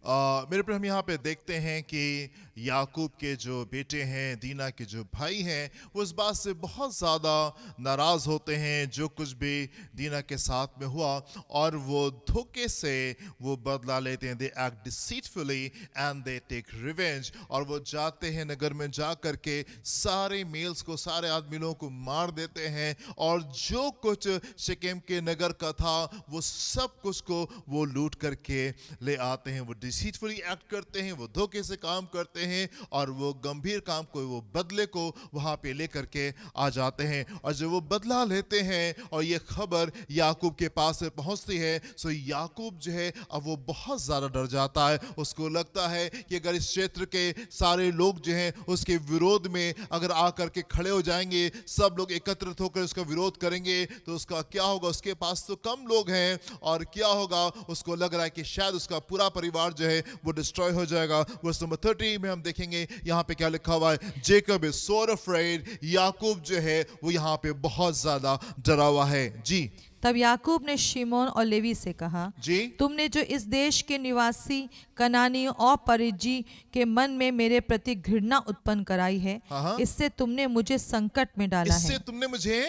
मेरे पर हम यहाँ पे देखते हैं कि याकूब के जो बेटे हैं, दीना के जो भाई हैं, वो इस बात से बहुत ज़्यादा नाराज़ होते हैं जो कुछ भी दीना के साथ में हुआ, और वो धोखे से वो बदला लेते हैं। They act deceitfully and they take revenge. और वो जाते हैं नगर में जा करके सारे मेल्स को, सारे आदमियों को मार देते हैं, और जो कुछ शकेम के नगर का था वो सब कुछ को वो लूट करके ले आते हैं। वो डिसीटफुली एक्ट करते हैं, वो धोखे से काम करते हैं, और वो गंभीर काम को, वो बदले को वहां पे लेकर के आ जाते हैं। और जब वो बदला लेते हैं और ये खबर याकूब के पास से पहुंचती है, सो याकूब जो है अब वो बहुत ज्यादा डर जाता है। उसको लगता है कि अगर इस क्षेत्र के सारे लोग जो हैं उसके विरोध में अगर आकर के खड़े हो जाएंगे, सब लोग एकत्रित होकर उसका विरोध करेंगे, तो उसका क्या होगा। उसके पास तो कम लोग हैं, और क्या होगा, उसको लग रहा है कि शायद उसका पूरा परिवार जो है वो डिस्ट्रॉय हो जाएगा। वर्स नंबर 30 में हम देखेंगे यहाँ पे क्या लिखा हुआ है, जेकब इज सो अफ्रेड। याकूब जो है वो यहाँ पे बहुत ज्यादा डरा हुआ है। जी, तब याकूब ने शिमोन और लेवी से कहा, जी, तुमने जो इस देश के निवासी कनानियों और परिज्जी के मन में मेरे प्रति घृणा उत्पन्न कराई है, हाँ। इससे तुमने मुझे संकट में डाला इससे है। तुमने मुझे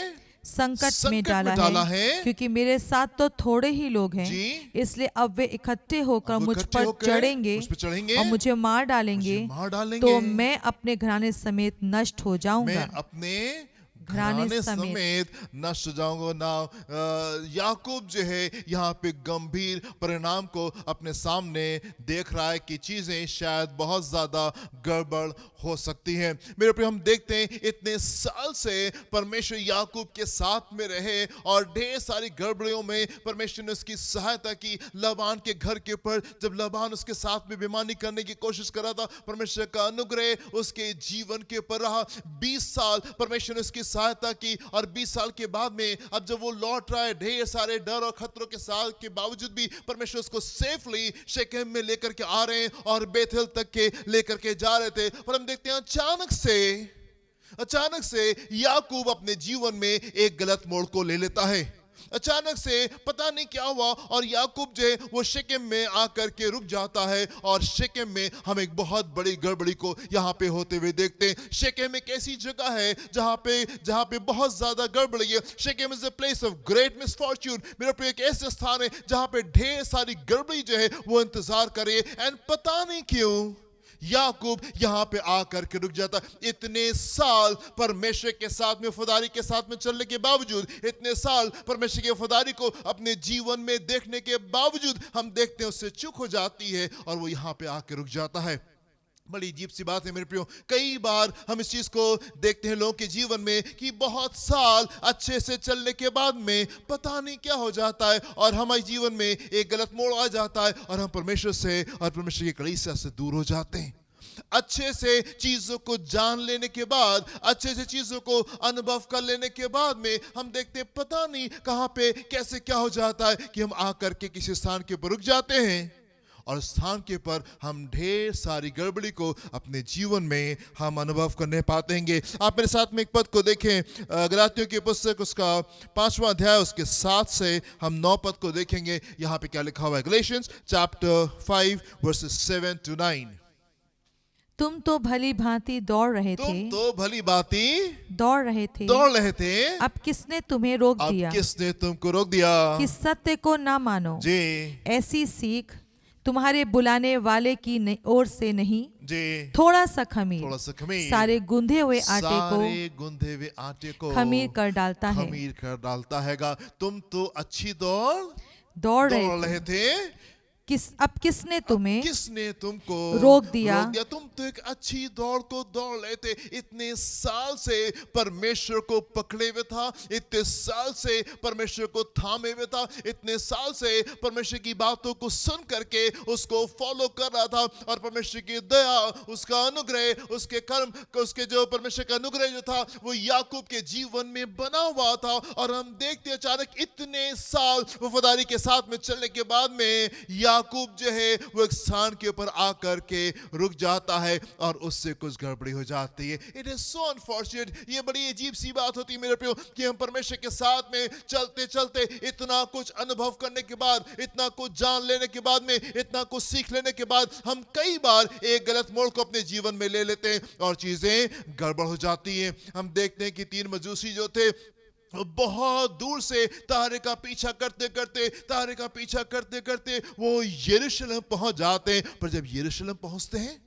संकट में डाला है, क्योंकि मेरे साथ तो थोड़े ही लोग हैं। जी। इसलिए अब वे इकट्ठे होकर वो मुझ इकट्ठे पर होकर चढ़ेंगे मुझ पे चढ़ेंगे और मुझे मार डालेंगे, तो मैं अपने घराने समेत नष्ट हो जाऊंगा। मैं अपने घराने समेत नष्ट हो जाऊंगा। ना याकूब जो है यहाँ पे गंभीर परिणाम को अपने सामने देख रहा है कि चीजें शायद बहुत ज्यादा गड़बड़ हो सकती हैं। मेरे प्रिय, हम देखते हैं इतने साल से परमेश्वर याकूब के साथ में रहे, और ढेर सारी गड़बड़ियों में परमेश्वर ने उसकी सहायता की। लबान के घर के ऊपर जब लबान उसके साथ में बेईमानी करने की कोशिश कर रहा था, परमेश्वर का अनुग्रह उसके जीवन के ऊपर रहा। 20 साल परमेश्वर ने उसकी सहायता की, और 20 साल के बाद में अब जब वो लौट रहा है, ढेर सारे डर और खतरों के साथ के बावजूद भी परमेश्वर उसको सेफली शेकेम में लेकर के आ रहे हैं और बेथेल तक के लेकर के जा रहे थे। पर हम देखते हैं अचानक से याकूब अपने जीवन में एक गलत मोड़ को ले लेता है। अचानक से पता नहीं क्या हुआ, और याकूब जो है वो शेकेम में आकर के रुक जाता है, और शेकेम में हम एक बहुत बड़ी गड़बड़ी को यहाँ पे होते हुए देखते हैं। शेकेम एक ऐसी जगह है जहाँ पे बहुत ज्यादा गड़बड़ी है। Shechem is a place of great misfortune. मेरे पे एक ऐसे स्थान है जहाँ पे ढेर सारी गड़बड़ी जो है वो इंतजार करे, एंड पता नहीं क्यों याकूब यहाँ पे आकर के रुक जाता। इतने साल परमेश्वर के साथ में, वफादारी के साथ में चलने के बावजूद, इतने साल परमेश्वर की वफादारी को अपने जीवन में देखने के बावजूद हम देखते हैं उससे चूक हो जाती है, और वो यहाँ पे आकर रुक जाता है। बड़ी अजीब सी बात है मेरे प्रियो। कई बार हम इस चीज को देखते हैं लोगों के जीवन में कि बहुत साल अच्छे से चलने के बाद में पता नहीं क्या हो जाता है, और हमारे जीवन में एक गलत मोड़ आ जाता है, और हम परमेश्वर से और परमेश्वर की कलीसिया से दूर हो जाते हैं। अच्छे से चीजों को जान लेने के बाद, अच्छे से चीजों को अनुभव कर लेने के बाद में हम देखते हैं पता नहीं कहां पे कैसे क्या हो जाता है कि हम आकर के किसी स्थान के ऊपर रुक जाते हैं, और स्थान के ऊपर हम ढेर सारी गड़बड़ी को अपने जीवन में हम अनुभव करने पाते हैं। आप मेरे साथ में एक पद को देखें, गलातियों की पुस्तक उसका 5वां अध्याय उसके 7 से हम 9 पद को देखेंगे। यहाँ पे क्या लिखा हुआ है? Galatians chapter 5 versus 7 to 9। तुम तो भली भांति दौड़ रहे थे, तुम तो भली भांति दौड़ रहे थे, दौड़ रहे थे, अब किसने तुम्हें रोक अब दिया किसने तुमको रोक दिया कि सत्य को ना मानो? जी ऐसी सीख तुम्हारे बुलाने वाले की ओर से नहीं, जी थोड़ा सा खमीर थोड़ा सा खमीर सारे गूंधे हुए आटे सारे गूंधे हुए आटे को खमीर कर डालता है। खमीर कर डालता हैगा। तुम तो अच्छी दौड़ दौड़ दौड़ रहे रहे थे, थे, अब किसने तुम्हें किसने तुमको रोक दिया? तुम तो एक अच्छी दौड़ को दौड़ रहे थे। इतने साल से परमेश्वर को पकड़े हुए था, इतने साल से परमेश्वर को थामे हुए था, इतने साल से परमेश्वर की बातों को सुन करके उसको फॉलो कर रहा था, और परमेश्वर की दया, उसका अनुग्रह, उसके कर्म, उसके जो परमेश्वर का अनुग्रह जो था वो याकूब के जीवन में बना हुआ था। और हम देखते अचानक इतने साल वफादारी के साथ में चलने के बाद में याकूब जो है वो एक स्थान के ऊपर आकर के रुक जाता है और उससे कुछ गड़बड़ी हो जाती है। It is so unfortunate. ये बड़ी अजीब सी बात होती है मेरे प्रियो कि हम परमेश्वर के साथ में चलते चलते इतना कुछ अनुभव करने के बाद, इतना कुछ जान लेने के बाद में, इतना कुछ सीख लेने के बाद हम कई बार एक गलत मोड़ को अपने जीवन में ले लेते हैं और चीजें गड़बड़ हो जाती हैं। हम देखते हैं कि 3 मजूसी जो थे बहुत दूर से तारे का पीछा करते करते, तारे का पीछा करते करते वो यरूशलेम पहुंच जाते हैं। पर जब यरूशलेम पहुंचते हैं,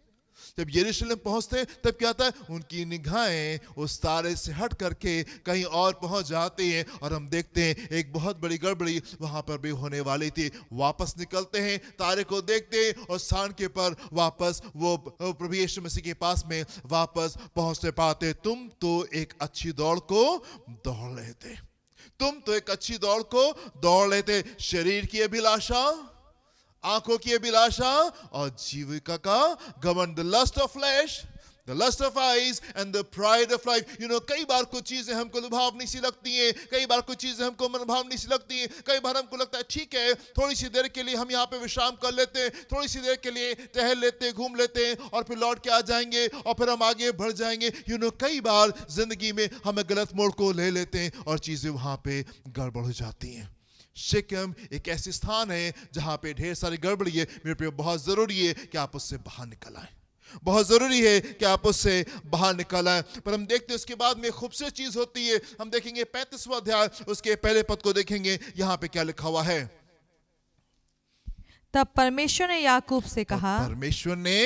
जब यरूशलेम पहुंचते हैं तब क्या होता है? उनकी निगाहें उस तारे से हट करके कहीं और पहुंच जाती हैं और हम देखते हैं एक बहुत बड़ी गड़बड़ी वहां पर भी होने वाली थी। वापस निकलते हैं, तारे को देखते हैं और स्थान के पर वापस वो प्रभु यीशु मसीह के पास में वापस पहुंचते पाते। तुम तो एक अच्छी दौड़ को दौड़ रहे थे, तुम तो एक अच्छी दौड़ को दौड़ रहे थे। शरीर की अभिलाषा, आंखों की अभिलाषा और जीविका का घमंड, the lust of flesh, the lust of eyes and the pride of life. कई बार कुछ चीजें हमको लुभावनी सी लगती हैं, कई बार कुछ चीजें हमको मनभावनी सी लगती हैं, कई बार हमको लगता है ठीक है थोड़ी सी देर के लिए हम यहाँ पे विश्राम कर लेते हैं, थोड़ी सी देर के लिए टहल लेते हैं, घूम लेते हैं और फिर लौट के आ जाएंगे और फिर हम आगे बढ़ जाएंगे। कई बार जिंदगी में हम गलत मोड़ को ले लेते हैं और चीजें वहां पे गड़बड़ हो जाती हैं। शेकम एक ऐसी स्थान है जहां पे ढेर सारी गड़बड़ी है। मेरे प्रिय, बहुत जरूरी है कि आप उससे बाहर निकल आए, बहुत जरूरी है कि आप उससे बाहर निकल आए। पर हम देखते हैं उसके बाद में खूबसूरत चीज होती है। हम देखेंगे 35वां अध्याय उसके पहले पद को देखेंगे, यहाँ पे क्या लिखा हुआ है? तब परमेश्वर ने याकूब से कहा, परमेश्वर ने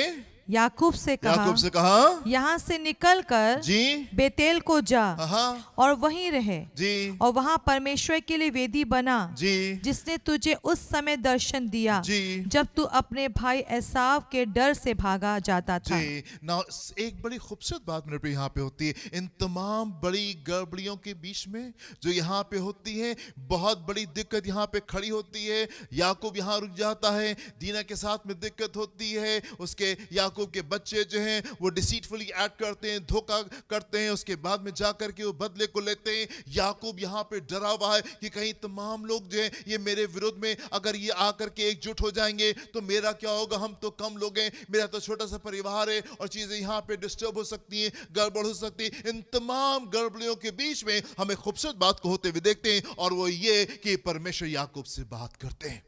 याकूब से कहा, यहाँ से निकल कर जी बेतेल को जा हाँ और वहीं रहे जी, और वहाँ परमेश्वर के लिए वेदी बना जी जिसने तुझे उस समय दर्शन दिया जी जब तू अपने भाई एसाव के डर से भागा जाता था। जी। ना एक बड़ी खूबसूरत बात मेरे पे यहाँ पे होती है, इन तमाम बड़ी गड़बड़ियों के बीच में जो यहाँ पे होती है, बहुत बड़ी दिक्कत यहाँ पे खड़ी होती है। याकूब यहाँ रुक जाता है, दीना के साथ में दिक्कत होती है, उसके याकूब के बच्चे जो हैं वो डिसीटफुली एक्ट करते हैं, धोखा करते हैं, उसके बाद में जाकर के वो बदले को लेते हैं। याकूब यहाँ पे डरा हुआ है कि कहीं तमाम लोग जो हैं ये मेरे विरोध में अगर ये आकर के एकजुट हो जाएंगे तो मेरा क्या होगा, हम तो कम लोग हैं, मेरा तो छोटा सा परिवार है और चीजें यहाँ पे डिस्टर्ब हो सकती हैं, गड़बड़ हो सकती है। इन तमाम गड़बड़ियों के बीच में हमें खूबसूरत बात को होते हुए देखते हैं और वो ये कि परमेश्वर याकूब से बात करते हैं।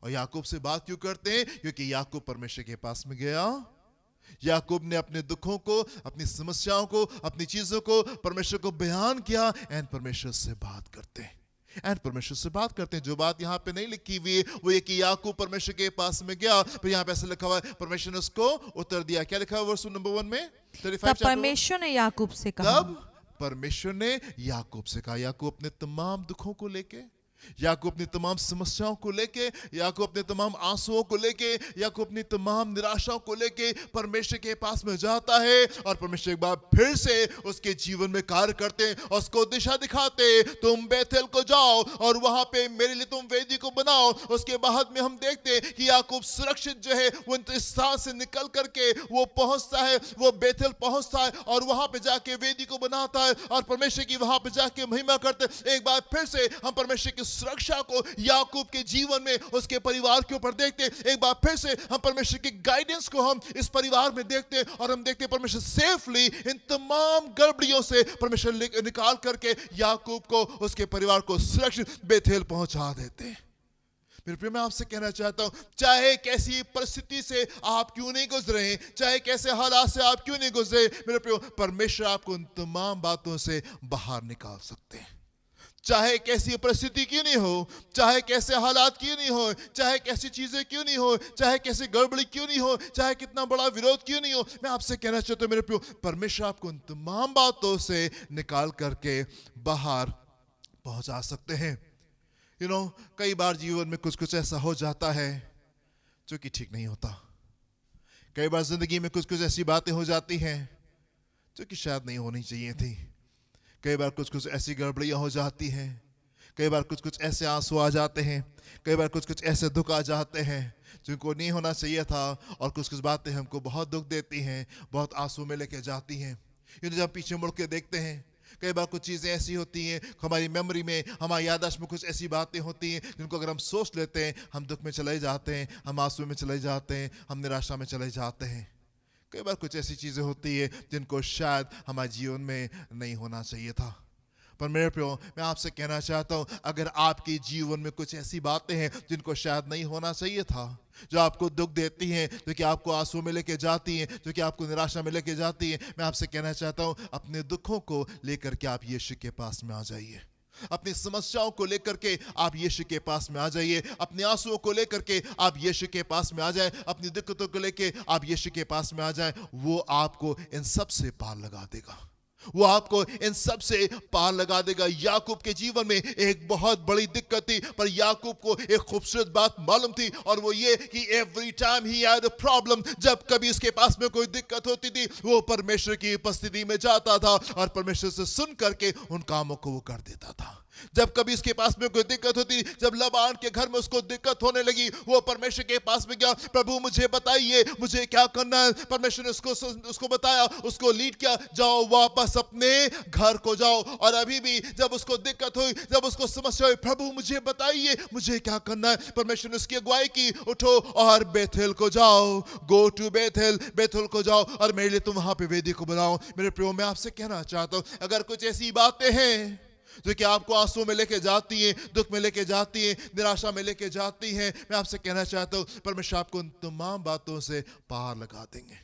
और याकूब से बात क्यों करते हैं? क्योंकि याकूब परमेश्वर के पास में गया, याकूब ने अपने दुखों को, अपनी समस्याओं को, अपनी चीजों को परमेश्वर को बयान किया एंड परमेश्वर से बात करते हैं, एंड परमेश्वर से बात करते हैं। जो बात यहाँ पे नहीं लिखी हुई है वो ये कि याकूब परमेश्वर के पास में गया, पर यहाँ पे ऐसा लिखा हुआ है परमेश्वर ने उसको उत्तर दिया। क्या लिखा है वर्स नंबर 1 में? तब परमेश्वर ने याकूब से कहा, तब परमेश्वर ने याकूब से कहा। याकूब अपने तमाम दुखों को लेके, याकूब अपनी तमाम समस्याओं को लेके, याकूब अपने तमाम आंसुओं को लेके, याकूब अपनी तमाम निराशाओं को लेके परमेश्वर के पास में जाता है और परमेश्वर एक बार फिर से उसके जीवन में कार्य करते हैं और उसको दिशा दिखाते, तुम बेथेल को जाओ और वहां पे मेरे लिए तुम वेदी को बनाओ। उसके बाद में हम देखते हैं कि याकूब सुरक्षित जो है वो इस स्थान से निकल करके वो पहुंचता है, वो बेथेल पहुंचता है और वहां पे जाके वेदी को बनाता है और परमेश्वर की वहां पे जाके महिमा करते। एक बार फिर से हम परमेश्वर की सुरक्षा को याकूब के जीवन में, उसके परिवार के ऊपर देखते हैं। एक बार फिर से हम परमेश्वर की गाइडेंस को हम इस परिवार में देखते हैं और हम देखते हैं परमेश्वर सेफली इन तमाम गड़बड़ियों से परमेश्वर निकाल करके याकूब को, उसके परिवार को सुरक्षित बेथेल पहुंचा देते हैं। मेरे प्रिय, मैं आपसे कहना चाहता हूं, चाहे कैसी परिस्थिति से आप क्यों नहीं गुजरे, चाहे कैसे हालात से आप क्यों नहीं गुजरे, मेरे प्रिय, परमेश्वर आपको उन तमाम बातों से बाहर निकाल सकते हैं। चाहे कैसी परिस्थिति क्यों नहीं हो, चाहे कैसे हालात क्यों नहीं हो, चाहे कैसी चीजें क्यों नहीं हो, चाहे कैसी गड़बड़ी क्यों नहीं हो, चाहे कितना बड़ा विरोध क्यों नहीं हो, मैं आपसे कहना चाहता हूं मेरे प्रिय, परमेश्वर आपको उन तमाम बातों से निकाल करके बाहर पहुंचा सकते हैं। कई बार जीवन में कुछ कुछ ऐसा हो जाता है जो कि ठीक नहीं होता। कई बार जिंदगी में कुछ कुछ ऐसी बातें हो जाती हैं जो कि शायद नहीं होनी चाहिए थी। कई बार कुछ कुछ ऐसी गड़बड़ियां हो जाती हैं, कई बार कुछ कुछ ऐसे आंसू आ जाते हैं, कई बार कुछ कुछ ऐसे दुख आ जाते हैं जिनको नहीं होना चाहिए था, और कुछ कुछ बातें हमको बहुत दुख देती हैं, बहुत आंसू में लेके जाती हैं। जब पीछे मुड़ के देखते हैं, कई बार कुछ चीज़ें ऐसी होती हैं, हमारी मेमोरी में, हमारी याददाश्त में कुछ ऐसी बातें होती हैं जिनको अगर हम सोच लेते हैं, हम दुख में चले जाते हैं, हम आंसू में चले जाते हैं, हम निराशा में चले जाते हैं। कई बार कुछ ऐसी चीज़ें होती है जिनको शायद हमारे जीवन में नहीं होना चाहिए था। पर मेरे प्रियो, मैं आपसे कहना चाहता हूँ, अगर आपके जीवन में कुछ ऐसी बातें हैं जिनको शायद नहीं होना चाहिए था, जो आपको दुख देती हैं, जो कि आपको आंसू में लेके जाती हैं, जो कि आपको निराशा में लेके जाती हैं, मैं आपसे कहना चाहता हूँ, अपने दुखों को लेकर के आप यीशु के पास में आ जाइए। अपनी समस्याओं को लेकर के आप यीशु के पास में आ जाइए। अपने आंसुओं को लेकर के आप यीशु के पास में आ जाएं। अपनी दिक्कतों को लेकर आप यीशु के पास में आ जाएं। वो आपको इन सब से पार लगा देगा, वो आपको इन सब से पार लगा देगा। याकूब के जीवन में एक बहुत बड़ी दिक्कत थी, पर याकूब को एक खूबसूरत बात मालूम थी, और वो ये कि every time he had a problem, जब कभी इसके पास में कोई दिक्कत होती थी, वो परमेश्वर की उपस्थिति में जाता था और परमेश्वर से सुन करके उन कामों को वो कर देता था। जब कभी इसके पास में कोई दिक्कत होती, जब लबान के घर में उसको दिक्कत होने लगी, वो परमेश्वर के पास में गया, प्रभु मुझे बताइए मुझे क्या करना है। परमेश्वर ने उसको बताया, उसको लीड किया, जाओ वापस अपने घर को जाओ। और अभी भी जब उसको दिक्कत हुई, जब उसको समस्या हुई, प्रभु मुझे बताइए मुझे क्या करना है। परमेश्वर ने उसकी अगुवाई की, उठो और बेथेल को जाओ, गो टू बेथेल, बेथेल को जाओ और मेरे लिए तुम वहां पे वेदी को बनाओ। मेरे प्रियो, मैं आपसे कहना चाहता हूं, अगर कुछ ऐसी बातें हैं जो कि आपको आंसू में लेके जाती हैं, दुख में लेके जाती हैं, निराशा में लेके जाती हैं, मैं आपसे कहना चाहता हूं, परमेश्वर आपको उन तमाम बातों से पार लगा देंगे।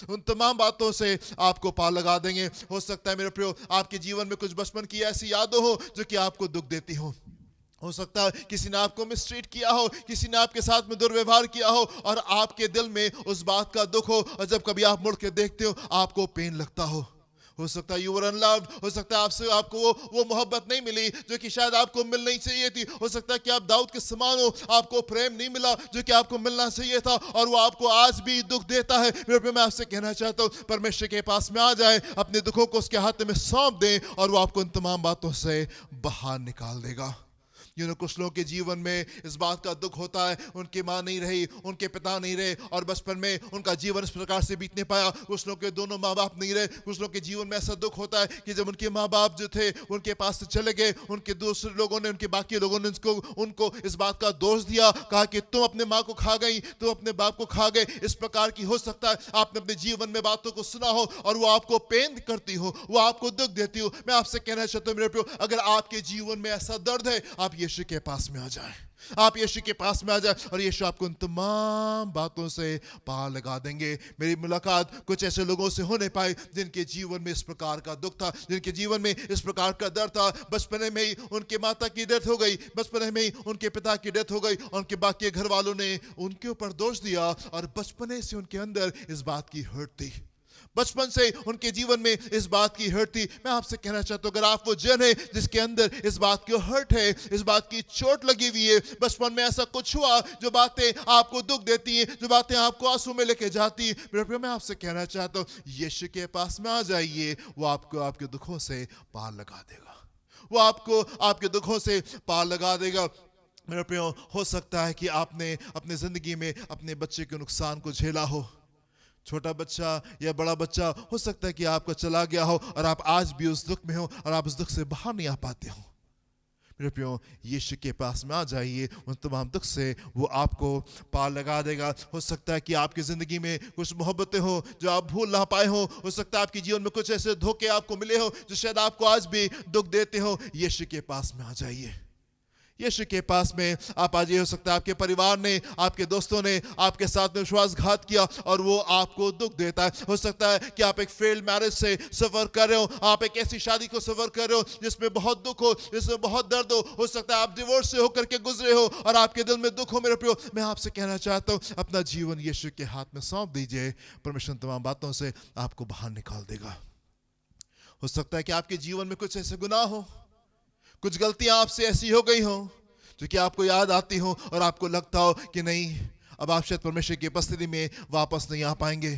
उन तमाम बातों से आपको पार लगा देंगे। हो सकता है मेरे प्रियो, आपके जीवन में कुछ बचपन की ऐसी यादें हो जो कि आपको दुख देती हो सकता है किसी ने आपको मिसट्रीट किया हो, किसी ने आपके साथ में दुर्व्यवहार किया हो, और आपके दिल में उस बात का दुख हो, और जब कभी आप मुड़ के देखते हो आपको पेन लगता हो सकता है यू वर अनलव्ड, हो सकता है आपको वो मोहब्बत नहीं मिली जो कि शायद आपको मिलनी चाहिए थी। हो सकता है कि आप दाऊद के समान हो, आपको प्रेम नहीं मिला जो कि आपको मिलना चाहिए था, और वो आपको आज भी दुख देता है। मैं आपसे कहना चाहता हूँ, परमेश्वर के पास में आ जाए, अपने दुखों को उसके हाथ में सौंप दें, और वो आपको इन तमाम बातों से बाहर निकाल देगा। कुछ लोगों के जीवन में इस बात का दुख होता है, उनकी माँ नहीं रही, उनके पिता नहीं रहे, और बचपन में उनका जीवन इस प्रकार से बीत नहीं पाया। कुछ लोगों के दोनों माँ बाप नहीं रहे। कुछ लोगों के जीवन में ऐसा दुख होता है कि जब उनके माँ बाप जो थे उनके पास से चले गए, उनके दूसरे लोगों ने, उनके बाकी लोगों ने उनको इस बात का दोष दिया, कहा कि तुम अपने माँ को खा गई, तुम अपने बाप को खा गए। इस प्रकार की हो सकता है आपने अपने जीवन में बातों को सुना हो, और वो आपको पेन करती हो, वो आपको दुख देती हो। मैं आपसे कहना चाहता हूँ मेरे प्रियो, अगर आपके जीवन में ऐसा दर्द है, आप यीशु के पास में आ जाएं, आप यीशु के पास में आ जाए, और यीशु आपको उन तमाम बातों से पार लगा देंगे। मेरी मुलाकात कुछ ऐसे लोगों से होने पाई जिनके जीवन में इस प्रकार का दुख था, जिनके जीवन में इस प्रकार का दर्द था। बचपन में ही उनके माता की डेथ हो गई, बचपन में ही उनके पिता की डेथ हो गई, और उनके बाकी घर वालों ने उनके ऊपर दोष दिया, और बचपन से उनके अंदर इस बात की हर्ट थी, बचपन से उनके जीवन में इस बात की हर्ट थी। मैं आपसे कहना चाहता हूं, अगर आप वो जन है जिसके अंदर इस बात की हर्ट है, इस बात की चोट लगी हुई है, बचपन में ऐसा कुछ हुआ जो बातें आपको दुख देती हैं, जो बातें आपको आंसू में लेके जाती हैं, मैं आपसे कहना चाहता हूं, यीशु के पास में आ जाइए, वो आपको आपके दुखों से पार लगा देगा, वो आपको आपके दुखों से पार लगा देगा। मेरे प्रियो, हो सकता है कि आपने अपनी जिंदगी में अपने बच्चे के नुकसान को झेला हो। छोटा बच्चा या बड़ा बच्चा, हो सकता है कि आपका चला गया हो, और आप आज भी उस दुख में हो, और आप उस दुख से बाहर नहीं आ पाते हो। मेरे प्रियो, यीशु के पास में आ जाइए, उन तमाम दुख से वो आपको पार लगा देगा। हो सकता है कि आपकी ज़िंदगी में कुछ मोहब्बतें हो जो आप भूल ना पाए हो सकता है आपके जीवन में कुछ ऐसे धोखे आपको मिले हो जो शायद आपको आज भी दुख देते हो। यीशु के पास में आ जाइए, यीशु के पास में आप आज। ये हो सकता है आपके परिवार ने, आपके दोस्तों ने आपके साथ में विश्वासघात किया और वो आपको दुख देता है। हो सकता है कि आप एक फेल्ड मैरिज से सफ़र कर रहे हो, आप एक ऐसी शादी को सफ़र कर रहे हो जिसमें बहुत दुख हो, जिसमें बहुत दर्द हो सकता है आप डिवोर्स से होकर के गुजरे हो और आपके दिल में दुख हो। मेरे प्रियो, मैं आपसे कहना चाहता हूँ, अपना जीवन यीशु के हाथ में सौंप दीजिए, परमेश्वर तमाम बातों से आपको बाहर निकाल देगा। हो सकता है कि आपके जीवन में कुछ ऐसे गुनाह हो, कुछ गलतियां आपसे ऐसी हो गई हो जो कि आपको याद आती हो और आपको लगता हो कि नहीं, अब आप शायद परमेश्वर की उपस्थिति में वापस नहीं आ पाएंगे,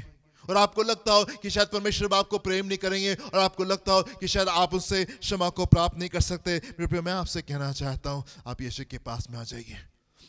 और आपको लगता हो कि शायद परमेश्वर आपको प्रेम नहीं करेंगे, और आपको लगता हो कि शायद आप उससे क्षमा को प्राप्त नहीं कर सकते। मेरे प्रिय, मैं आपसे कहना चाहता हूं, आप यीशु के पास में आ जाइए।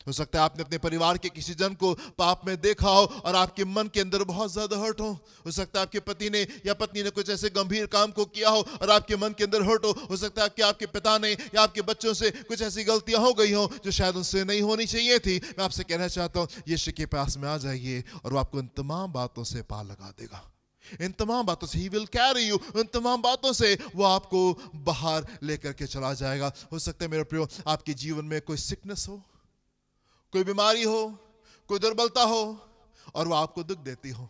हो सकता है आपने अपने परिवार के किसी जन को पाप में देखा हो और आपके मन के अंदर बहुत ज्यादा हर्ट हो सकता है आपके पति ने या पत्नी ने कुछ ऐसे गंभीर काम को किया हो और आपके मन के अंदर हर्ट हो सकता है कि आपके पिता ने या आपके बच्चों से कुछ ऐसी गलतियां हो गई हो जो शायद उनसे नहीं होनी चाहिए थी। मैं आपसे कहना चाहता हूं, यीशु के पास में आ जाइए और वो आपको इन तमाम बातों से पार लगा देगा। इन तमाम बातों से ही विल कैरी यू, इन तमाम बातों से वो आपको बाहर लेकर के चला जाएगा। हो सकता है मेरे प्रियो, आपके जीवन में कोई सिकनेस हो, कोई बीमारी हो, कोई दुर्बलता हो और वो आपको दुख देती हो,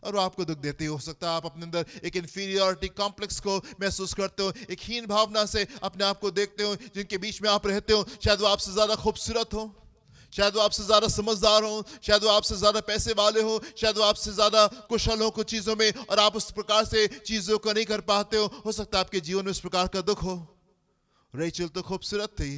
और वो आपको दुख देती हो सकता है आप अपने अंदर एक इंफीरियरिटी कॉम्प्लेक्स को महसूस करते हो, एक हीन भावना से अपने आप को देखते हो। जिनके बीच में आप रहते हो शायद वो आपसे ज़्यादा खूबसूरत हो, शायद वो आपसे ज़्यादा समझदार हो, शायद वो आपसे ज़्यादा पैसे वाले हो, शायद वो आपसे ज़्यादा कुशल हो कुछ चीज़ों में, और आप उस प्रकार से चीज़ों को नहीं कर पाते हो सकता है आपके जीवन में इस प्रकार का दुख हो। रेचल तो खूबसूरत थी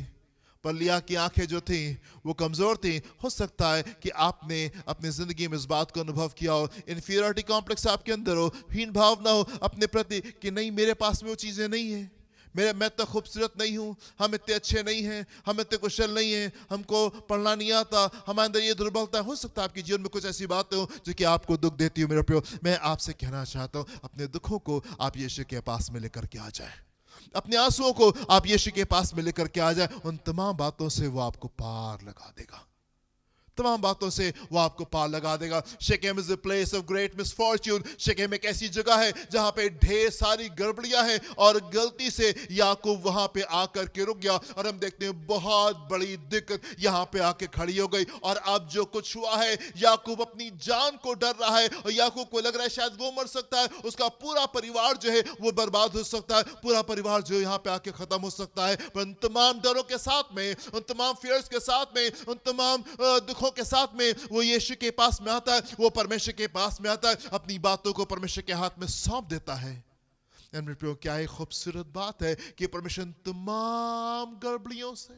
पर लिया की आंखें जो थी वो कमज़ोर थी। हो सकता है कि आपने अपनी ज़िंदगी में इस बात को अनुभव किया हो, इन्फीरियरिटी कॉम्प्लेक्स आपके अंदर हो, हीन भावना हो अपने प्रति कि नहीं, मेरे पास में वो चीज़ें नहीं है, मैं तो खूबसूरत नहीं हूँ, हम इतने अच्छे नहीं हैं, हम इतने कुशल नहीं हैं, हमको पढ़ना नहीं आता, हमारे अंदर ये दुर्बलता। हो सकता है आपके जीवन में कुछ ऐसी बातें हो जो कि आपको दुख देती हो। मेरे प्रियो, मैं आपसे कहना चाहता हूँ, अपने दुखों को आप यीशु के पास में लेकर के आ जाए, अपने आंसुओं को आप यीशु के पास में लेकर के आ जाए। उन तमाम बातों से वो आपको पार लगा देगा, तमाम बातों से वो आपको पार लगा देगा। Shechem is a place of great misfortune. Shechem एक ऐसी जगह है जहां पे ढेर सारी गड़बड़ियां हैं और गलती से याकूब वहां पे आकर के रुक गया, और हम देखते हैं बहुत बड़ी दिक्कत यहां पे आके खड़ी हो गई। और अब जो कुछ हुआ है, याकूब अपनी जान को डर रहा है और याकूब को लग रहा है शायद वो मर सकता है, उसका पूरा परिवार जो है वो बर्बाद हो सकता है, पूरा परिवार जो यहाँ पे आके खत्म हो सकता है। पर उन तमाम डरों के साथ में, उन तमाम फियर्स के साथ में, उन तमाम दुखों के साथ में वो यीशु के पास में आता है, वो परमेश्वर के पास में आता है, अपनी बातों को परमेश्वर के हाथ में सौंप देता है। क्या एक खूबसूरत बात है कि परमेश्वर तमाम गड़बड़ियों से,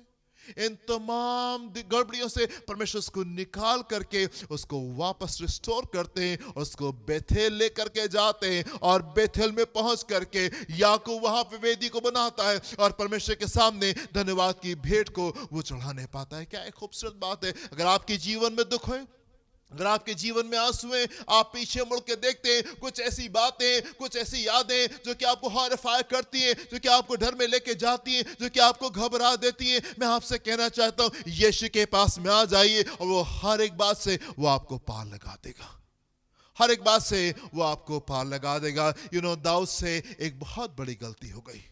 इन तमाम गड़बड़ियों से परमेश्वर उसको निकाल करके उसको वापस रिस्टोर करते हैं, उसको बेथेल लेकर के जाते हैं, और बेथेल में पहुंच करके याकूब वहां पे वेदी को बनाता है और परमेश्वर के सामने धन्यवाद की भेंट को वो चढ़ाने पाता है। क्या एक खूबसूरत बात है। अगर आपके जीवन में दुख है, अगर आपके जीवन में आंसू हैं, आप पीछे मुड़ के देखते हैं, कुछ ऐसी बातें, कुछ ऐसी यादें जो कि आपको हॉरिफाई करती हैं, जो कि आपको डर में लेके जाती हैं, जो कि आपको घबरा देती हैं, मैं आपसे कहना चाहता हूं, यीशु के पास में आ जाइए और वो हर एक बात से वो आपको पार लगा देगा, हर एक बात से वो आपको पार लगा देगा। दाऊद से एक बहुत बड़ी गलती हो गई,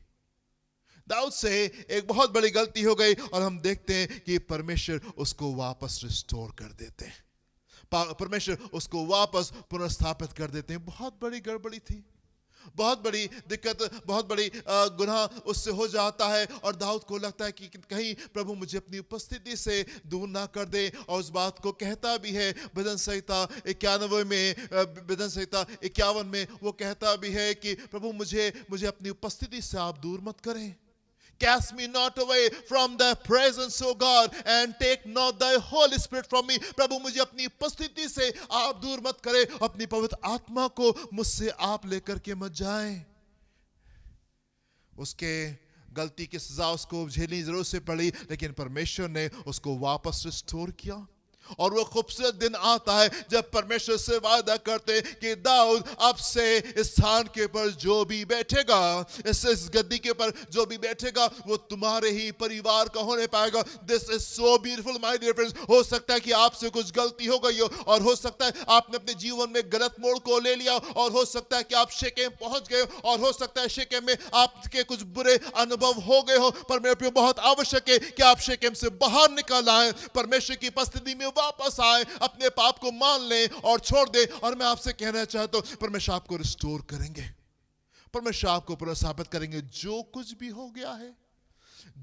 दाऊद से एक बहुत बड़ी गलती हो गई, और हम देखते हैं कि परमेश्वर उसको वापस रिस्टोर कर देते हैं, परमेश्वर उसको वापस पुनर्स्थापित कर देते हैं। बहुत बड़ी गड़बड़ी थी, बहुत बड़ी दिक्कत, बहुत बड़ी गुनाह उससे हो जाता है, और दाऊद को लगता है कि कहीं प्रभु मुझे अपनी उपस्थिति से दूर ना कर दे, और उस बात को कहता भी है। भजन संहिता 51 में वो कहता भी है कि प्रभु मुझे अपनी उपस्थिति से आप दूर मत करें। Cast me not away from thy presence, O God, and take not thy Holy Spirit from me. प्रभु मुझे अपनी उपस्थिति से आप दूर मत करें, अपनी पवित्र आत्मा को मुझसे आप लेकर के मत जाएं। उसके गलती की सजा उसको झेलनी जरूर से पड़ी, लेकिन परमेश्वर ने उसको वापस रिस्टोर किया, और वो खूबसूरत दिन आता है जब परमेश्वर से वादा करते हैं कि दाऊद अब से इस स्थान के ऊपर जो भी बैठेगा, इस गद्दी के ऊपर जो भी बैठेगा वो तुम्हारे ही परिवार का होने पाएगा। This is so beautiful my dear friends. हो सकता है कि आपसे कुछ गलती हो गई हो, और हो सकता है आपने अपने जीवन में गलत मोड़ को ले लिया, और हो सकता है कि आप शेकेम पहुंच गए, और हो सकता है शेकेम में आपके कुछ बुरे अनुभव हो गए हो। पर मेरे प्रिय, बहुत आवश्यक है कि आप शेकेम से बाहर निकल आए, परमेश्वर की उपस्थिति में वापस आए, अपने पाप को मान लें और छोड़ दें। और मैं आपसे कहना चाहता हूं, परमेश्वर आपको रिस्टोर करेंगे, परमेश्वर आपको पुनर्स्थापित करेंगे। जो कुछ भी हो गया है,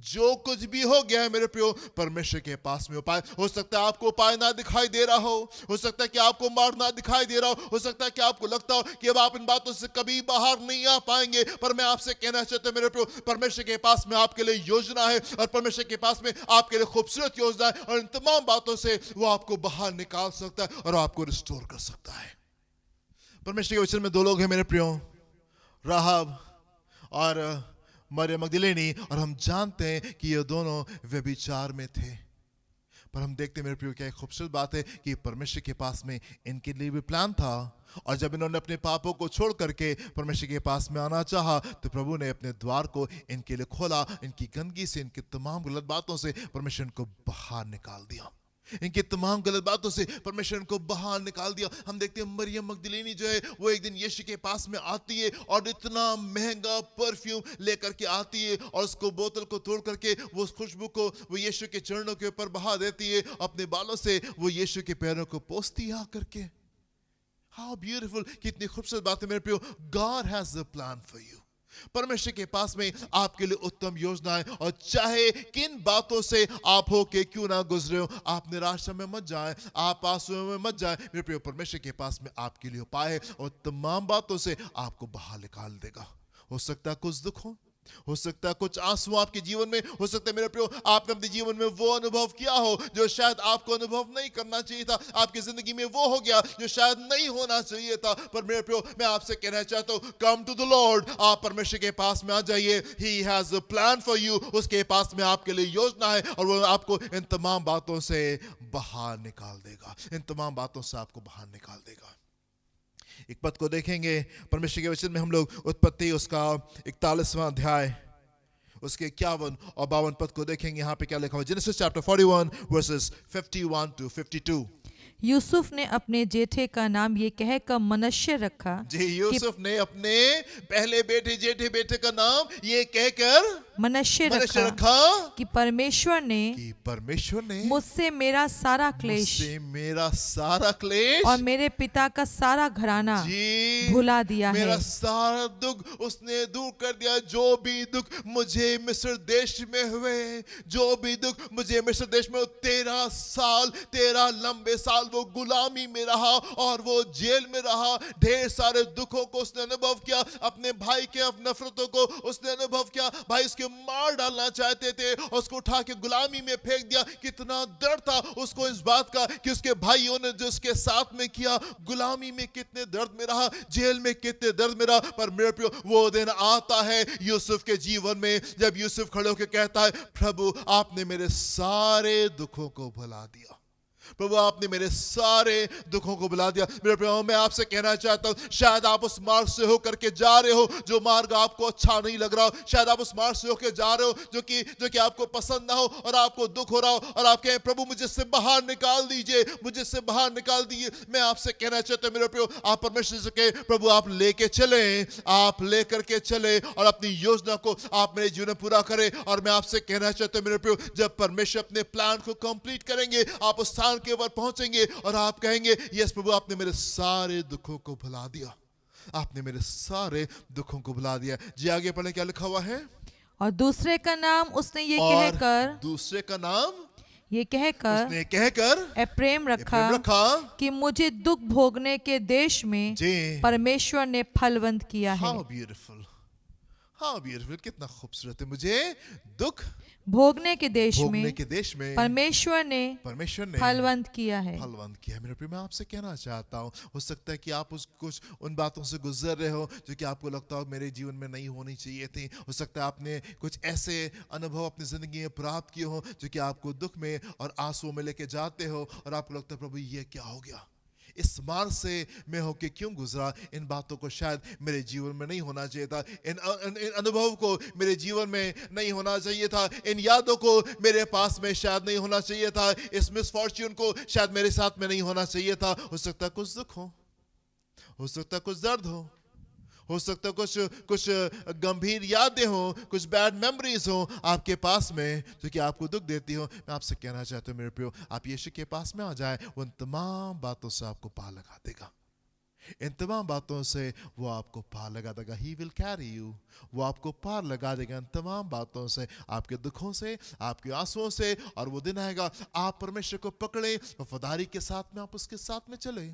जो कुछ भी हो गया है मेरे प्रियो, परमेश्वर के पास में उपाय। हो सकता है आपको उपाय ना दिखाई दे रहा हो सकता है कि आपको मार्ग ना दिखाई दे रहा हो सकता है कि आपको लगता हो कि अब आप इन बातों से कभी बाहर नहीं आ पाएंगे। पर मैं आपसे कहना चाहता हूं मेरे प्रियो, परमेश्वर के पास में आपके लिए योजना है, और परमेश्वर के पास में आपके लिए खूबसूरत योजना है, और इन तमाम बातों से वो आपको बाहर निकाल सकता है और आपको रिस्टोर कर सकता है। परमेश्वर के वचन में दो लोग हैं मेरे प्रियो, राहब और मरियम मगदलीनी, और हम जानते हैं कि ये दोनों व्यभिचार में थे। पर हम देखते हैं मेरे प्रियो, क्या एक खूबसूरत बात है कि परमेश्वर के पास में इनके लिए भी प्लान था, और जब इन्होंने अपने पापों को छोड़ करके परमेश्वर के पास में आना चाहा, तो प्रभु ने अपने द्वार को इनके लिए खोला। इनकी गंदगी से, इनकी तमाम गलत बातों से परमेश्वर इनको बाहर निकाल दिया, इनकी तमाम गलत बातों से परमेश्वर को बाहर निकाल दिया। हम देखते हैं मरियम मगदलीनी जो है वो एक दिन यीशु के पास में आती है, और इतना महंगा परफ्यूम लेकर के आती है, और उसको बोतल को तोड़ करके वो उस खुशबू को वो यीशु के चरणों के ऊपर बहा देती है। अपने बालों से वो यीशु के पैरों को पोंछती है आकर के। हाउ ब्यूटीफुल, कितनी खूबसूरत बात है मेरे प्रियो। God has a plan for you. परमेश्वर के पास में आपके लिए उत्तम योजना है, और चाहे किन बातों से आप हो के क्यों ना गुजरे हो, आप निराशा में मत जाएं, आप आंसुओं में मत जाएं। मेरे प्रिय, परमेश्वर के पास में आपके लिए उपाय है, और तमाम बातों से आपको बाहर निकाल देगा। हो सकता है कुछ दुख हो सकता है कुछ आंसू आपके जीवन में, हो सकता है मेरे प्रियो आपने अपने जीवन में वो अनुभव किया हो जो शायद आपको अनुभव नहीं करना चाहिए था। आपकी जिंदगी में वो हो गया जो शायद नहीं होना चाहिए था। पर मेरे प्रियो, मैं आपसे कहना चाहता हूं, कम टू द लॉर्ड। आप परमेश्वर के पास में आ जाइए। He has a plan for you. उसके पास में आपके लिए योजना है, और वो आपको इन तमाम बातों से बाहर निकाल देगा, इन तमाम बातों से आपको बाहर निकाल देगा। एक पद को देखेंगे परमेश्वर के वचन में, हम लोग उत्पत्ति उसका 41वां अध्याय उसके 51 और 52 पद को देखेंगे। यहाँ पे क्या लिखा हुआ, genesis chapter 41 versus 51 to 52। Yusuf ने अपने जेठे का नाम ये कहकर मनश्शे रखा। जी, यूसुफ ने अपने पहले बेटे जेठे बेटे का नाम ये कहकर मनश्शे रखा कि परमेश्वर ने मुझसे मेरा सारा क्लेश और मेरे पिता का सारा घराना भुला दिया है। मेरा सारा दुख उसने दूर कर दिया। जो भी दुख मुझे मिस्र देश में हुए, जो भी दुख मुझे मिस्र देश में 13 साल 13 लंबे साल वो गुलामी में रहा, और वो जेल में रहा। ढेर सारे दुखों को उसने अनुभव किया। अपने भाई के नफरतों को उसने अनुभव किया। भाई उसके मार डालना चाहते थे, उसको उठा के गुलामी में फेंक दिया। कितना दर्द था उसको इस बात का कि उसके भाइयों ने जो उसके साथ में किया। गुलामी में कितने दर्द में रहा, जेल में कितने दर्द में रहा। पर मेरे प्रियो, वो दिन आता है यूसुफ के जीवन में जब यूसुफ खड़े होकर कहता है, प्रभु आपने मेरे सारे दुखों को भुला दिया। प्रभु आपने मेरे सारे दुखों को बुला दिया। मेरे प्रियो, मैं आपसे कहना चाहता हूं, शायद आप उस मार्ग से होकर के जा रहे हो जो मार्ग आपको अच्छा नहीं लग रहा हो। शायद आप उस मार्ग से होकर जा रहे हो जो कि आपको पसंद ना हो, और आपको दुख हो रहा हो, और आप कहें प्रभु मुझे से बाहर निकाल दीजिए, मुझे से बाहर निकाल दीजिए। मैं आपसे कहना चाहता हूं मेरे प्रियो, आप परमेश्वर से कहें, प्रभु आप लेके चले, आप लेकर के चले, और अपनी योजना को आप मेरे जीवन में पूरा करें। और मैं आपसे कहना चाहता हूं मेरे प्रियो, जब परमेश्वर अपने प्लान को कंप्लीट करेंगे, आप उस स्थान के ऊपर पहुंचेंगे और आप कहेंगे, यस प्रभु आपने मेरे सारे दुखों को भुला दिया, आपने मेरे सारे दुखों को भुला दिया। जी आगे पढ़े, क्या लिखा हुआ है, और दूसरे का नाम उसने ये कहकर एप्रेम रखा कि मुझे दुख भोगने के देश में परमेश्वर ने फलवंत किया है। हाँ ब्यूटीफुल, कितना खूबसूरत है। मुझे दुख भोगने के देश भोगने में के देश में परमेश्वर ने परमेश्वर ने फलवंत किया है। फलवंत किया। मेरे प्रिय, मैं आपसे कहना चाहता हूँ, हो सकता है कि आप कुछ उन बातों से गुजर रहे हो जो कि आपको लगता हो मेरे जीवन में नहीं होनी चाहिए थी। हो सकता है आपने कुछ ऐसे अनुभव अपनी जिंदगी में प्राप्त किए हो जो कि आपको दुख में और आंसुओं में लेके जाते हो, और आपको लगता है प्रभु ये क्या हो गया, इस मार्ग से मैं होके क्यों गुजरा, इन बातों को शायद मेरे जीवन में नहीं होना चाहिए था, इन अनुभव को मेरे जीवन में नहीं होना चाहिए था, इन यादों को मेरे पास में शायद नहीं होना चाहिए था, इस मिसफॉर्च्यून को शायद मेरे साथ में नहीं होना चाहिए था। हो सकता है कुछ दुख हो सकता है कुछ दर्द हो सकता है कुछ कुछ गंभीर यादें हो, कुछ बैड मेमोरीज हो आपके पास में जो कि आपको दुख देती हो। मैं आपसे कहना चाहता हूँ मेरे प्रियो, आप यीशु के पास में आ जाए, उन तमाम बातों से आपको पार लगा देगा। इन तमाम बातों से वो आपको पार लगा देगा। ही विल कैरी यू, वो आपको पार लगा देगा इन तमाम बातों से, आपके दुखों से, आपके आंसुओं से। और वो दिन आएगा आप परमेश्वर को पकड़े, वफादारी के साथ में आप उसके साथ में चले।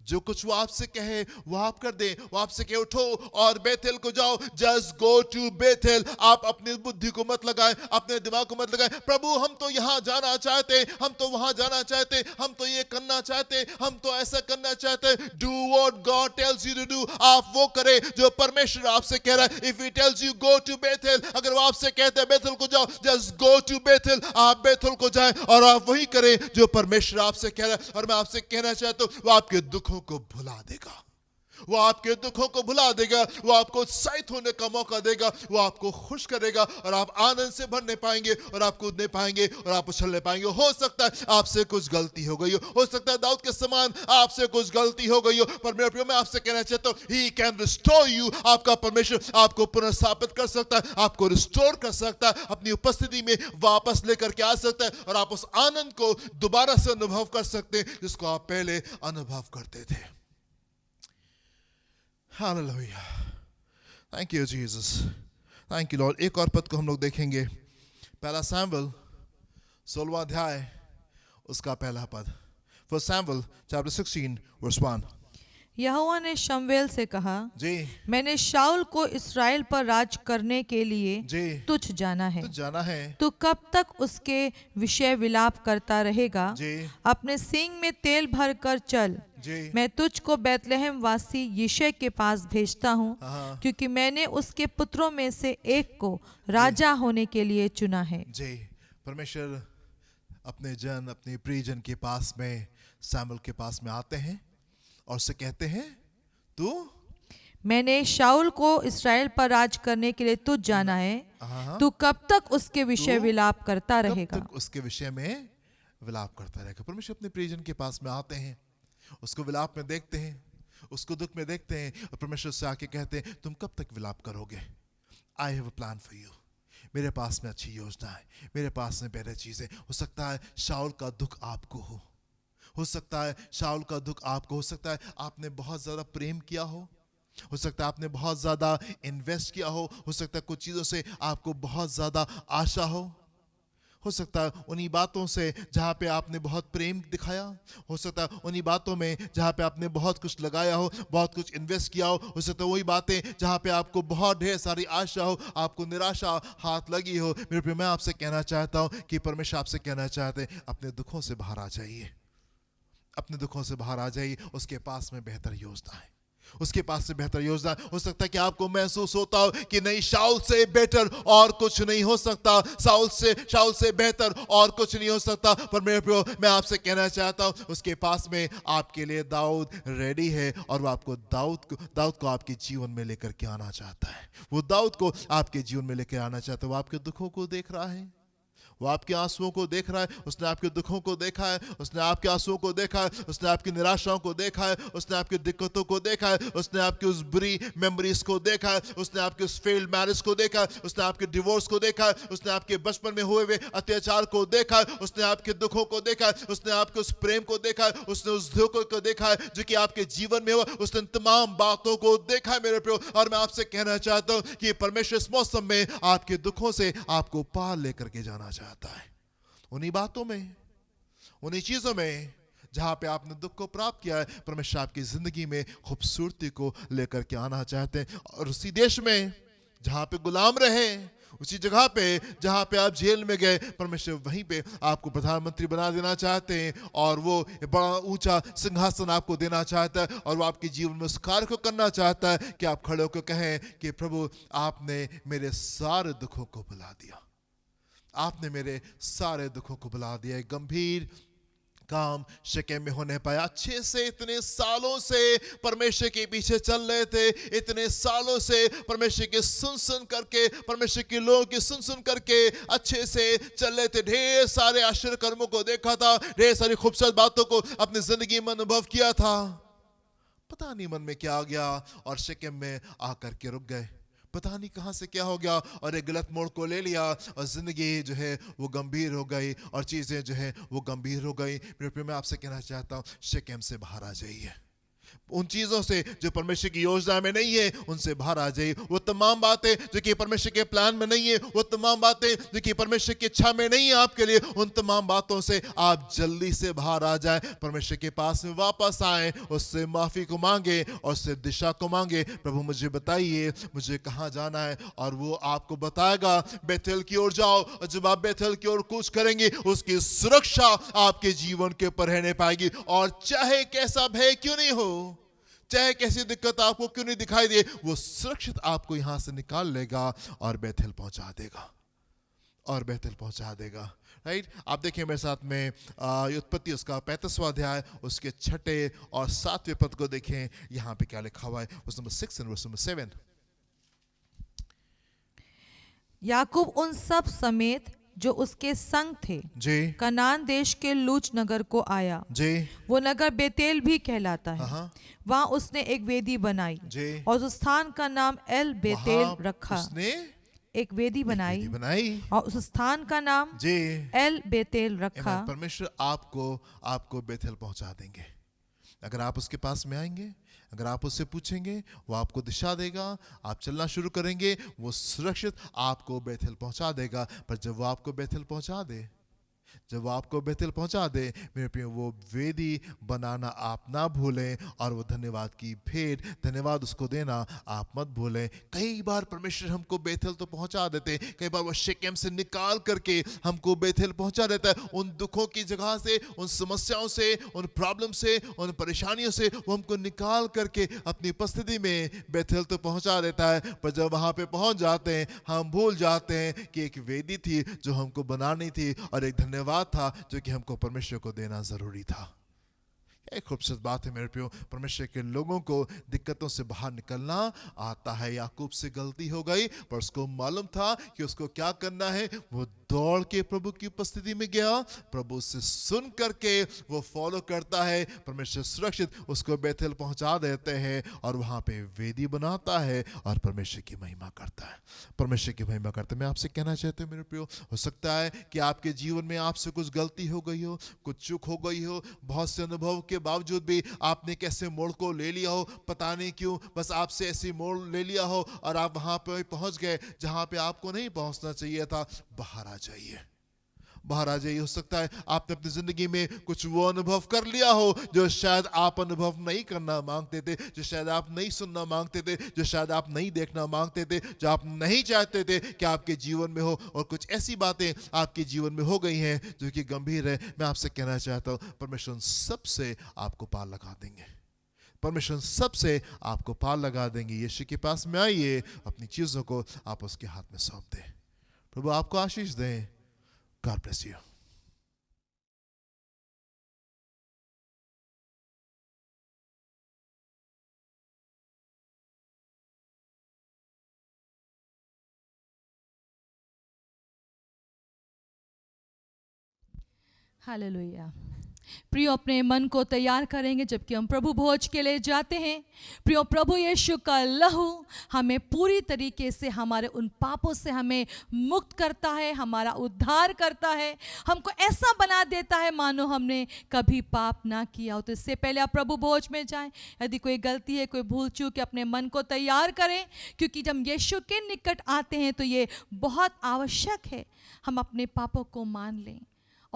जो कुछ वो आपसे कहे वो आप कर दे। वो आपसे कहे उठो और बेथेल को जाओ, जस्ट गो टू बेथेल। आप अपनी बुद्धि को मत लगाए, अपने दिमाग को मत लगाए, प्रभु हम तो यहाँ जाना चाहते, हम तो वहां जाना चाहते, हम तो ये करना चाहते, हम तो ऐसा करना चाहते। Do what God tells you to do. आप वो करे जो परमेश्वर आपसे कह रहा है। If he tells you go to Bethel, अगर वो आपसे कहते हैं बेथेल को जाओ, जस्ट गो टू बेथेल, आप बेथेल को जाएं और आप वही करें जो परमेश्वर आपसे कह रहा है। और मैं आपसे कहना चाहता हूं, वो आपके दुखों को भुला देगा, वो आपके दुखों को भुला देगा, वो आपको उत्साहित होने का मौका देगा, वो आपको खुश करेगा और आप आनंद से भरने पाएंगे और आप कूदने पाएंगे और आप उछलने पाएंगे। हो सकता है आपसे कुछ गलती हो गई हो सकता है दाऊद के समान आपसे कुछ गलती हो गई हो, पर मेरे प्रिय मैं आपसे कहना चाहता हूं, ही कैन रिस्टोर यू। आपका परमेश्वर आपको पुनर्स्थापित कर सकता है, आपको रिस्टोर कर सकता है, अपनी उपस्थिति में वापस लेकर के आ सकता है, और आप उस आनंद को दोबारा से अनुभव कर सकते हैं जिसको आप पहले अनुभव करते थे। Hallelujah. Thank you, Jesus. Thank you, Lord. एक और पद को हम लोग देखेंगे, पहला सैमुएल 16वां अध्याय उसका पहला पद। First Samuel chapter 16 verse 1. यहोवा ने शमूएल से कहा, जी मैंने शाऊल को इसराइल पर राज करने के लिए जी तुझ जाना है। तो जाना है तू कब तक उसके विषय विलाप करता रहेगा? जी अपने सींग में तेल भर कर चल। जी मैं तुझको बैतलहम वासी यिशै के पास भेजता हूँ, हाँ क्योंकि मैंने उसके पुत्रों में से एक को राजा होने के लिए चुना है। जी। परमेश्वर अपने जन, अपने प्रियजन के पास में, सैमुएल के पास में आते हैं और उससे कहते हैं, तू मैंने शाऊल को इसराइल पर राज करने के लिए तुझ जाना है। हाँ तू कब तक उसके विषय तू विलाप करता कब रहेगा? तक उसके विषय में विलाप करता रहेगा। परमेश्वर अपने प्रियजन के पास में आते हैं, उसको विलाप में देखते हैं, उसको दुख में देखते हैं, और परमेश्वर से आके कहते हैं, तुम कब तक विलाप करोगे? I have a plan for you. मेरे पास में अच्छी योजना है, मेरे पास में बेहतर चीजें। हो सकता है शाऊल का दुख आपको हो सकता है शाऊल का दुख आपको, हो सकता है आपने बहुत ज्यादा प्रेम किया हो सकता है आपने बहुत ज्यादा इन्वेस्ट किया हो सकता है कुछ चीजों से आपको बहुत ज्यादा आशा हो सकता है उन्हीं बातों से जहाँ पे आपने बहुत प्रेम दिखाया, हो सकता है उन्हीं बातों में जहाँ पे आपने बहुत कुछ लगाया हो, बहुत कुछ इन्वेस्ट किया हो सकता है वही बातें जहाँ पे आपको बहुत ढेर सारी आशा हो, आपको निराशा हाथ लगी हो। मेरे प्रिय, मैं आपसे कहना चाहता हूँ कि परमेश्वर आपसे कहना चाहते हैं, अपने दुखों से बाहर आ जाइए, अपने दुखों से बाहर आ जाइए। उसके पास में बेहतर योजना है, उसके पास से बेहतर योजना। हो सकता है कि आपको महसूस होता हो कि नहीं, शाऊल से बेहतर और कुछ नहीं हो सकता, शाऊल से बेहतर और कुछ नहीं हो सकता। पर मेरे प्रियो, मैं आपसे कहना चाहता हूं, उसके पास में आपके लिए दाऊद रेडी है, और वो आपको दाऊद को आपके जीवन में लेकर के आना चाहता है। वो दाऊद को आपके जीवन में लेकर आना चाहता है। वो आपके दुखों को देख रहा है, वो आपके आंसुओं को देख रहा है, उसने आपके दुखों को देखा है, उसने आपके आंसुओं को देखा है, उसने आपकी निराशाओं को देखा है, उसने आपकी दिक्कतों को देखा है, उसने आपकी उस बुरी मेमोरीज को देखा है, उसने आपके उस फेल्ड मैरिज को देखा है, उसने आपके डिवोर्स को देखा है, उसने आपके बचपन में हुए अत्याचार को देखा है, उसने आपके दुखों को देखा है, उसने आपके उस प्रेम को देखा है, उसने उस धोखे को देखा है जो कि आपके जीवन में हुआ। उसने तमाम बातों को देखा है मेरे प्रियो, और मैं आपसे कहना चाहता हूं कि परमेश्वर इस मौसम में आपके दुखों से आपको पार लेकर के जाना चाहता है। उन्हीं बातों में, उन्हीं चीजों में जहां पे आपने दुख को प्राप्त किया है, परमेश्वर आपकी जिंदगी में खूबसूरती को लेकर के आना चाहते हैं। और उसी देश में जहां पे गुलाम रहे, उसी जगह पे जहां पे आप जेल में गए, परमेश्वर वहीं पे आपको प्रधानमंत्री बना देना चाहते हैं, और वो बड़ा ऊंचा सिंहासन आपको देना चाहता है, और वो आपके जीवन में उस कार्य को करना चाहता है कि आप खड़े होकर कहें कि प्रभु आपने मेरे सारे दुखों को भुला दिया, आपने मेरे सारे दुखों को भुला दिया। एक गंभीर काम शकेम में होने पाया। अच्छे से इतने सालों से परमेश्वर के पीछे चल रहे थे, इतने सालों से परमेश्वर के सुन करके, परमेश्वर के लोगों की सुन करके अच्छे से चल रहे थे। ढेर सारे आश्चर्य कर्मों को देखा था, ढेर सारी खूबसूरत बातों को अपनी जिंदगी में अनुभव किया था। पता नहीं मन में क्या आ गया और शकेम में आकर के रुक गए। पता नहीं कहां से क्या हो गया और एक गलत मोड़ को ले लिया, और जिंदगी जो है वो गंभीर हो गई, और चीजें जो है वो गंभीर हो गई। मेरे प्रिय, मैं आपसे कहना चाहता हूं, शकेम से बाहर आ जाइए। उन चीजों से जो परमेश्वर की योजना में नहीं है, उनसे बाहर आ जाइए। वो तमाम बातें जो कि परमेश्वर के प्लान में नहीं है, वो तमाम बातें जो कि परमेश्वर की इच्छा में नहीं है आपके लिए, उन तमाम बातों से आप जल्दी से बाहर आ जाएं, परमेश्वर के पास में वापस आए, उससे माफी को मांगे और उससे दिशा को मांगे। प्रभु मुझे बताइए मुझे कहां जाना है, और वो आपको बताएगा बेथेल की ओर जाओ। और जब आप बेथेल की ओर कूच करेंगे, उसकी सुरक्षा आपके जीवन के ऊपर रहने पाएगी, और चाहे कैसा भय क्यों नहीं हो, चाहे कैसी दिक्कत आपको क्यों नहीं दिखाई दे, वो सुरक्षित आपको यहां से निकाल लेगा और बेथेल पहुंचा देगा, और बेथेल पहुंचा देगा। राइट, आप देखिए मेरे साथ में उत्पत्ति उसका 35वां अध्याय उसके 6 और 7वें पद को देखें। यहां पे क्या लिखा हुआ है, वर्स नंबर 6 और वर्स नंबर 7। याकूब उन सब समेत जो उसके संग थे जी कनान देश के लूच नगर को आया। जी वो नगर बेतेल भी कहलाता है। हाँ वहां उसने एक वेदी बनाई जी, और उस स्थान का नाम एल बेतेल वहाँ रखा। उसने एक वेदी विधि बनाई और उस स्थान का नाम जी। एल बेतेल रखा। Amen. परमेश्वर आपको बेथेल पहुंचा देंगे अगर आप उसके पास में आएंगे, अगर आप उससे पूछेंगे, वो आपको दिशा देगा, आप चलना शुरू करेंगे, वो सुरक्षित आपको बेथेल पहुंचा देगा। पर जब वो आपको बेथेल पहुंचा दे, जब वो आपको बेथेल पहुंचा दे, मेरे प्रिय, वो वेदी बनाना आप ना भूलें, और वो धन्यवाद की भेंट, धन्यवाद उसको देना आप मत भूलें। कई बार परमेश्वर हमको बेथेल तो पहुंचा देते, कई बार वो शेकेम से निकाल करके हमको बेथेल पहुंचा देता है। उन दुखों की जगह से, उन समस्याओं से, उन प्रॉब्लम से, उन परेशानियों से वो हमको निकाल करके अपनी उपस्थिति में बेथेल तो पहुंचा देता है। पर जब वहां पे पहुंच जाते हैं, हम भूल जाते हैं कि एक वेदी थी जो हमको बनानी थी, और एक धन्यवाद था जो कि हमको परमेश्वर को देना जरूरी था। एक खूबसूरत बात है मेरे प्रियो, परमेश्वर के लोगों को दिक्कतों से बाहर निकलना आता है। याकूब से गलती हो गई, पर उसको मालूम था कि उसको क्या करना है। वो दौड़ के प्रभु की उपस्थिति में गया, प्रभु से सुन करके वो फॉलो करता है। परमेश्वर सुरक्षित उसको बेथेल पहुंचा देते हैं, और वहां पे वेदी बनाता है और परमेश्वर की महिमा करता है, परमेश्वर की महिमा करता है। मैं आपसे कहना चाहता हूं मेरे प्रियो, हो सकता है कि आपके जीवन में आपसे कुछ गलती हो गई हो, कुछ चूक हो गई हो, बहुत से अनुभव के बावजूद भी आपने कैसे मोड़ को ले लिया हो, पता नहीं क्यों, बस आपसे ऐसी मोड़ ले लिया हो और आप वहां पे पहुंच गए जहां पे आपको नहीं पहुंचना चाहिए था। बाहर आ जाइए, बाहर आ जाइए। हो सकता है आपने अपनी जिंदगी में कुछ वो अनुभव कर लिया हो जो शायद आप अनुभव नहीं करना मांगते थे, जो शायद आप नहीं सुनना मांगते थे, जो शायद आप नहीं देखना मांगते थे, जो आप नहीं चाहते थे कि आपके जीवन में हो, और कुछ ऐसी बातें आपके जीवन में हो गई हैं जो कि गंभीर है। मैं आपसे कहना चाहता हूं, परमेश्वर सबसे आपको पार लगा देंगे, परमेश्वर सबसे आपको पार लगा देंगे। यीशु के पास में आइए, अपनी चीजों को आप उसके हाथ में सौंप दें। प्रभु आपको आशीष दें। God bless you. हालेलुया। प्रियो, अपने मन को तैयार करेंगे जबकि हम प्रभु भोज के लिए जाते हैं। प्रियो, प्रभु यीशु का लहू हमें पूरी तरीके से हमारे उन पापों से हमें मुक्त करता है, हमारा उद्धार करता है, हमको ऐसा बना देता है मानो हमने कभी पाप ना किया हो। तो इससे पहले आप प्रभु भोज में जाएं, यदि कोई गलती है, कोई भूल चूक, अपने मन को तैयार करें, क्योंकि जब यीशु के निकट आते हैं तो ये बहुत आवश्यक है हम अपने पापों को मान लें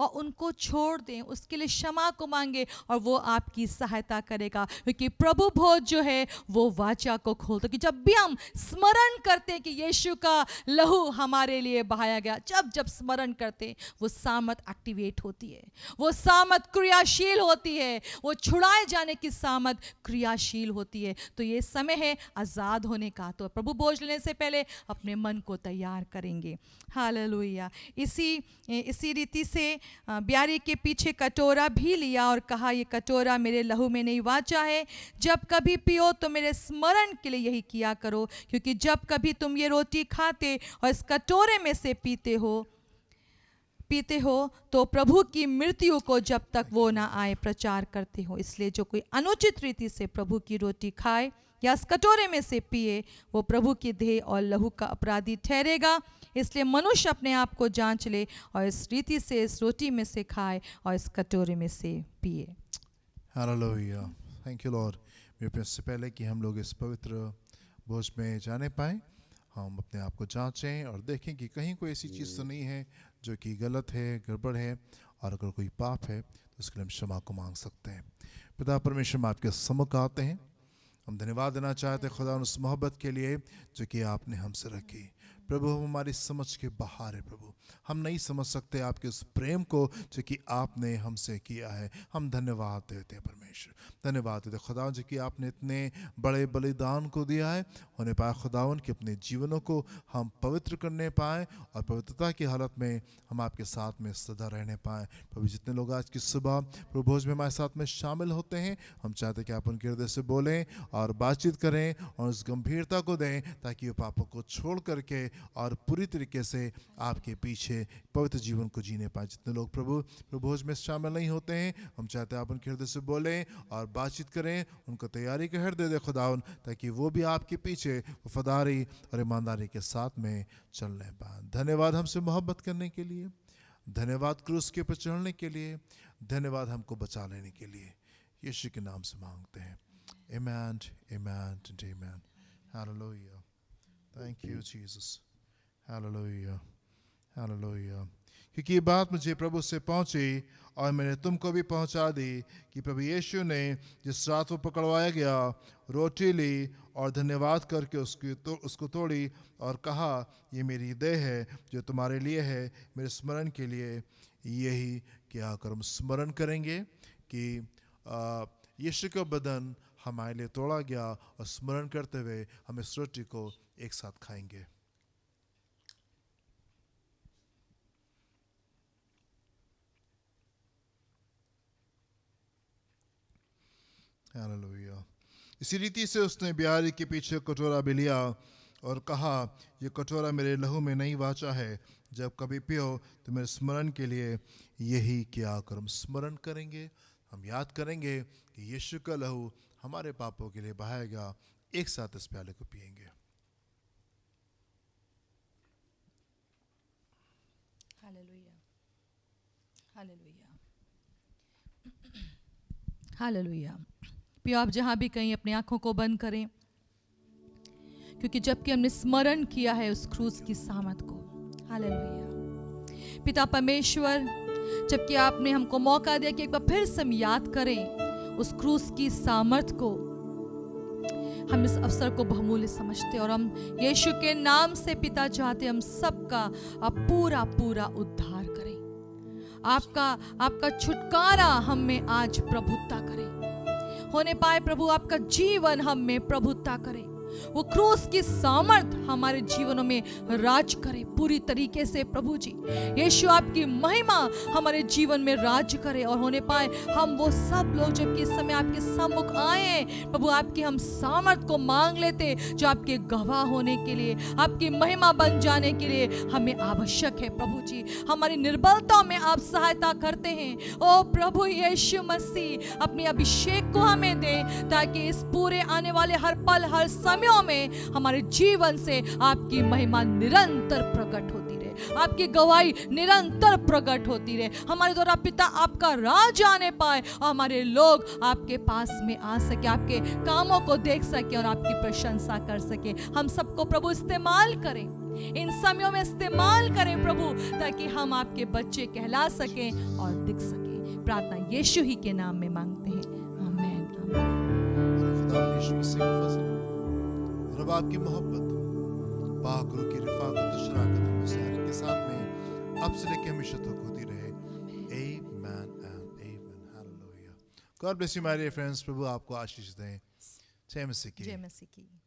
और उनको छोड़ दें, उसके लिए क्षमा को मांगे और वो आपकी सहायता करेगा। क्योंकि प्रभु भोज जो है वो वाचा को खोलता, कि जब भी हम स्मरण करते हैं कि यीशु का लहू हमारे लिए बहाया गया, जब जब स्मरण करते हैं वो सामर्थ एक्टिवेट होती है, वो सामर्थ क्रियाशील होती है, वो छुड़ाए जाने की सामर्थ क्रियाशील होती है। तो ये समय है आज़ाद होने का। तो प्रभु भोज लेने से पहले अपने मन को तैयार करेंगे। हालेलुया। इसी रीति से ब्यारी के पीछे कटोरा भी लिया और कहा, ये कटोरा मेरे लहू में नहीं वाचा है, जब कभी पियो तो मेरे स्मरण के लिए यही किया करो। क्योंकि जब कभी तुम ये रोटी खाते और इस कटोरे में से पीते हो तो प्रभु की मृत्यु को जब तक वो ना आए प्रचार करते हो। इसलिए जो कोई अनुचित रीति से प्रभु की रोटी खाए या इस कटोरे में से पिए, वो प्रभु की देह और लहू का अपराधी ठहरेगा। इसलिए मनुष्य अपने आप को जांच ले और इस रीति से इस रोटी में से खाए और इस कटोरे में से पिए। हालेलुया। Thank you Lord. मेरे प्यार से पहले कि हम लोग इस पवित्र भोज में जाने पाएँ, हम अपने आप को जांचें और देखें कि कहीं कोई ऐसी चीज़ तो नहीं है जो कि गलत है, गड़बड़ है, और अगर कोई पाप है तो उसके लिए हम क्षमा को मांग सकते हैं। पिता परमेश्वर, हम आपके सम्मुख आते हैं। हम धन्यवाद देना चाहते हैं खुदा उस मोहब्बत के लिए जो कि आपने हमसे रखी। प्रभु, हम हमारी समझ के बाहर है प्रभु, हम नहीं समझ सकते आपके उस प्रेम को जो कि आपने हमसे किया है। हम धन्यवाद देते हैं परमेश्वर, धन्यवाद देते खुदा जो कि आपने इतने बड़े बलिदान को दिया है। होने पाए खुदावन कि अपने जीवनों को हम पवित्र करने पाएँ और पवित्रता की हालत में हम आपके साथ में सदा रहने पाएँ। प्रभु, जितने लोग आज की सुबह प्रभु भोज में हमारे साथ में शामिल होते हैं, हम चाहते हैं कि आप उनके हृदय से बोलें और बातचीत करें और उस गंभीरता को दें, ताकि वो पापों को छोड़ करके और पूरी तरीके से आपके पीछे पवित्र जीवन को जीने पाए। जितने लोग प्रभु भोज में शामिल नहीं होते हैं, हम चाहते हैं आप उनके हृदय से बोलें और बातचीत करें, उनको तैयारी का हृदय दे खुदावन, ताकि वो भी आपके पीछे वफादारी और ईमानदारी के साथ में चलने पाए। धन्यवाद हमसे मोहब्बत करने के लिए, धन्यवाद क्रूस के ऊपर चढ़ने के लिए, धन्यवाद हमको बचा लेने के लिए। यीशु के नाम से मांगते हैं, आमीन, आमीन एंड आमीन। Hallelujah. Thank you Jesus. Hallelujah, hallelujah. क्योंकि ये बात मुझे प्रभु से पहुंची और मैंने तुमको भी पहुंचा दी कि प्रभु यीशु ने जिस रात वो पकड़वाया गया, रोटी ली और धन्यवाद करके उसको तोड़ी और कहा, ये मेरी देह है जो तुम्हारे लिए है, मेरे स्मरण के लिए यही क्या कर। हम स्मरण करेंगे कि यीशु का बदन हमारे लिए तोड़ा गया, और स्मरण करते हुए हम इस रोटी को एक साथ खाएंगे। हालेलुया। इसी रीति से उसने ब्यारी के पीछे कटोरा भी लिया और कहा, ये कटोरा मेरे लहू में नहीं वाचा है, जब कभी पियो तो मेरे स्मरण के लिए यही किया करो। हम स्मरण करेंगे, हम याद करेंगे कि यीशु का लहू हमारे पापों के लिए बहाया गया। एक साथ इस प्याले को पिएंगे। Hallelujah, hallelujah, hallelujah. पियो, आप जहाँ भी कहीं अपनी आंखों को बंद करें, क्योंकि जबकि हमने स्मरण किया है उस क्रूस की सामत को। हालेलुया। पिता परमेश्वर, जबकि आपने हमको मौका दिया कि एक बार फिर से हम याद करें उस क्रूस की सामर्थ को, हम इस अवसर को बहुमूल्य समझते और हम यीशु के नाम से पिता चाहते हम सबका आप पूरा पूरा उद्धार करें। आपका छुटकारा हम में आज प्रभुत्ता करे, होने पाए प्रभु आपका जीवन हम में प्रभुत्ता करे। वो क्रूस की सामर्थ हमारे जीवनों में राज करे पूरी तरीके से। प्रभु जी यीशु आपकी महिमा हमारे जीवन में राज करे और होने पाए हम वो सब लोग जबकि इस समय आपके सम्मुख आए प्रभु, आपकी हम सामर्थ को मांग लेते जो आपके गवाह होने के लिए, आपकी महिमा बन जाने के लिए हमें आवश्यक है। प्रभु जी हमारी निर्बलता में आप सहायता करते हैं। ओ प्रभु यीशु मसीह अपने अभिषेक को हमें दे, ताकि इस पूरे आने वाले हर पल हर समय में हमारे जीवन से आपकी महिमा निरंतर प्रकट होती रहे, आपकी गवाही निरंतर प्रकट होती रहे। हमारे द्वारा पिता आपका राज आने पाए और हमारे लोग आपके पास में आ सके, आपके कामों को देख सके और आपकी प्रशंसा कर सके। हम सबको प्रभु इस्तेमाल करें इन समयों में इस्तेमाल करें प्रभु, ताकि हम आपके बच्चे कहला सकें और दिख सकें। प्रार्थना यीशु ही के नाम में मांगते हैं, आमीन। खुदा यीशु मसीह का फजल, रब आपकी मोहब्बत, पाक रूह की रिफाकत और शराकत में से हर एक के साथ में अब से लेकर हमेशा तक होती रहे। Amen and amen. Hallelujah. God bless you, my dear friends. प्रभु आपको आशीष दें। जय मसीह की। जय मसीह की।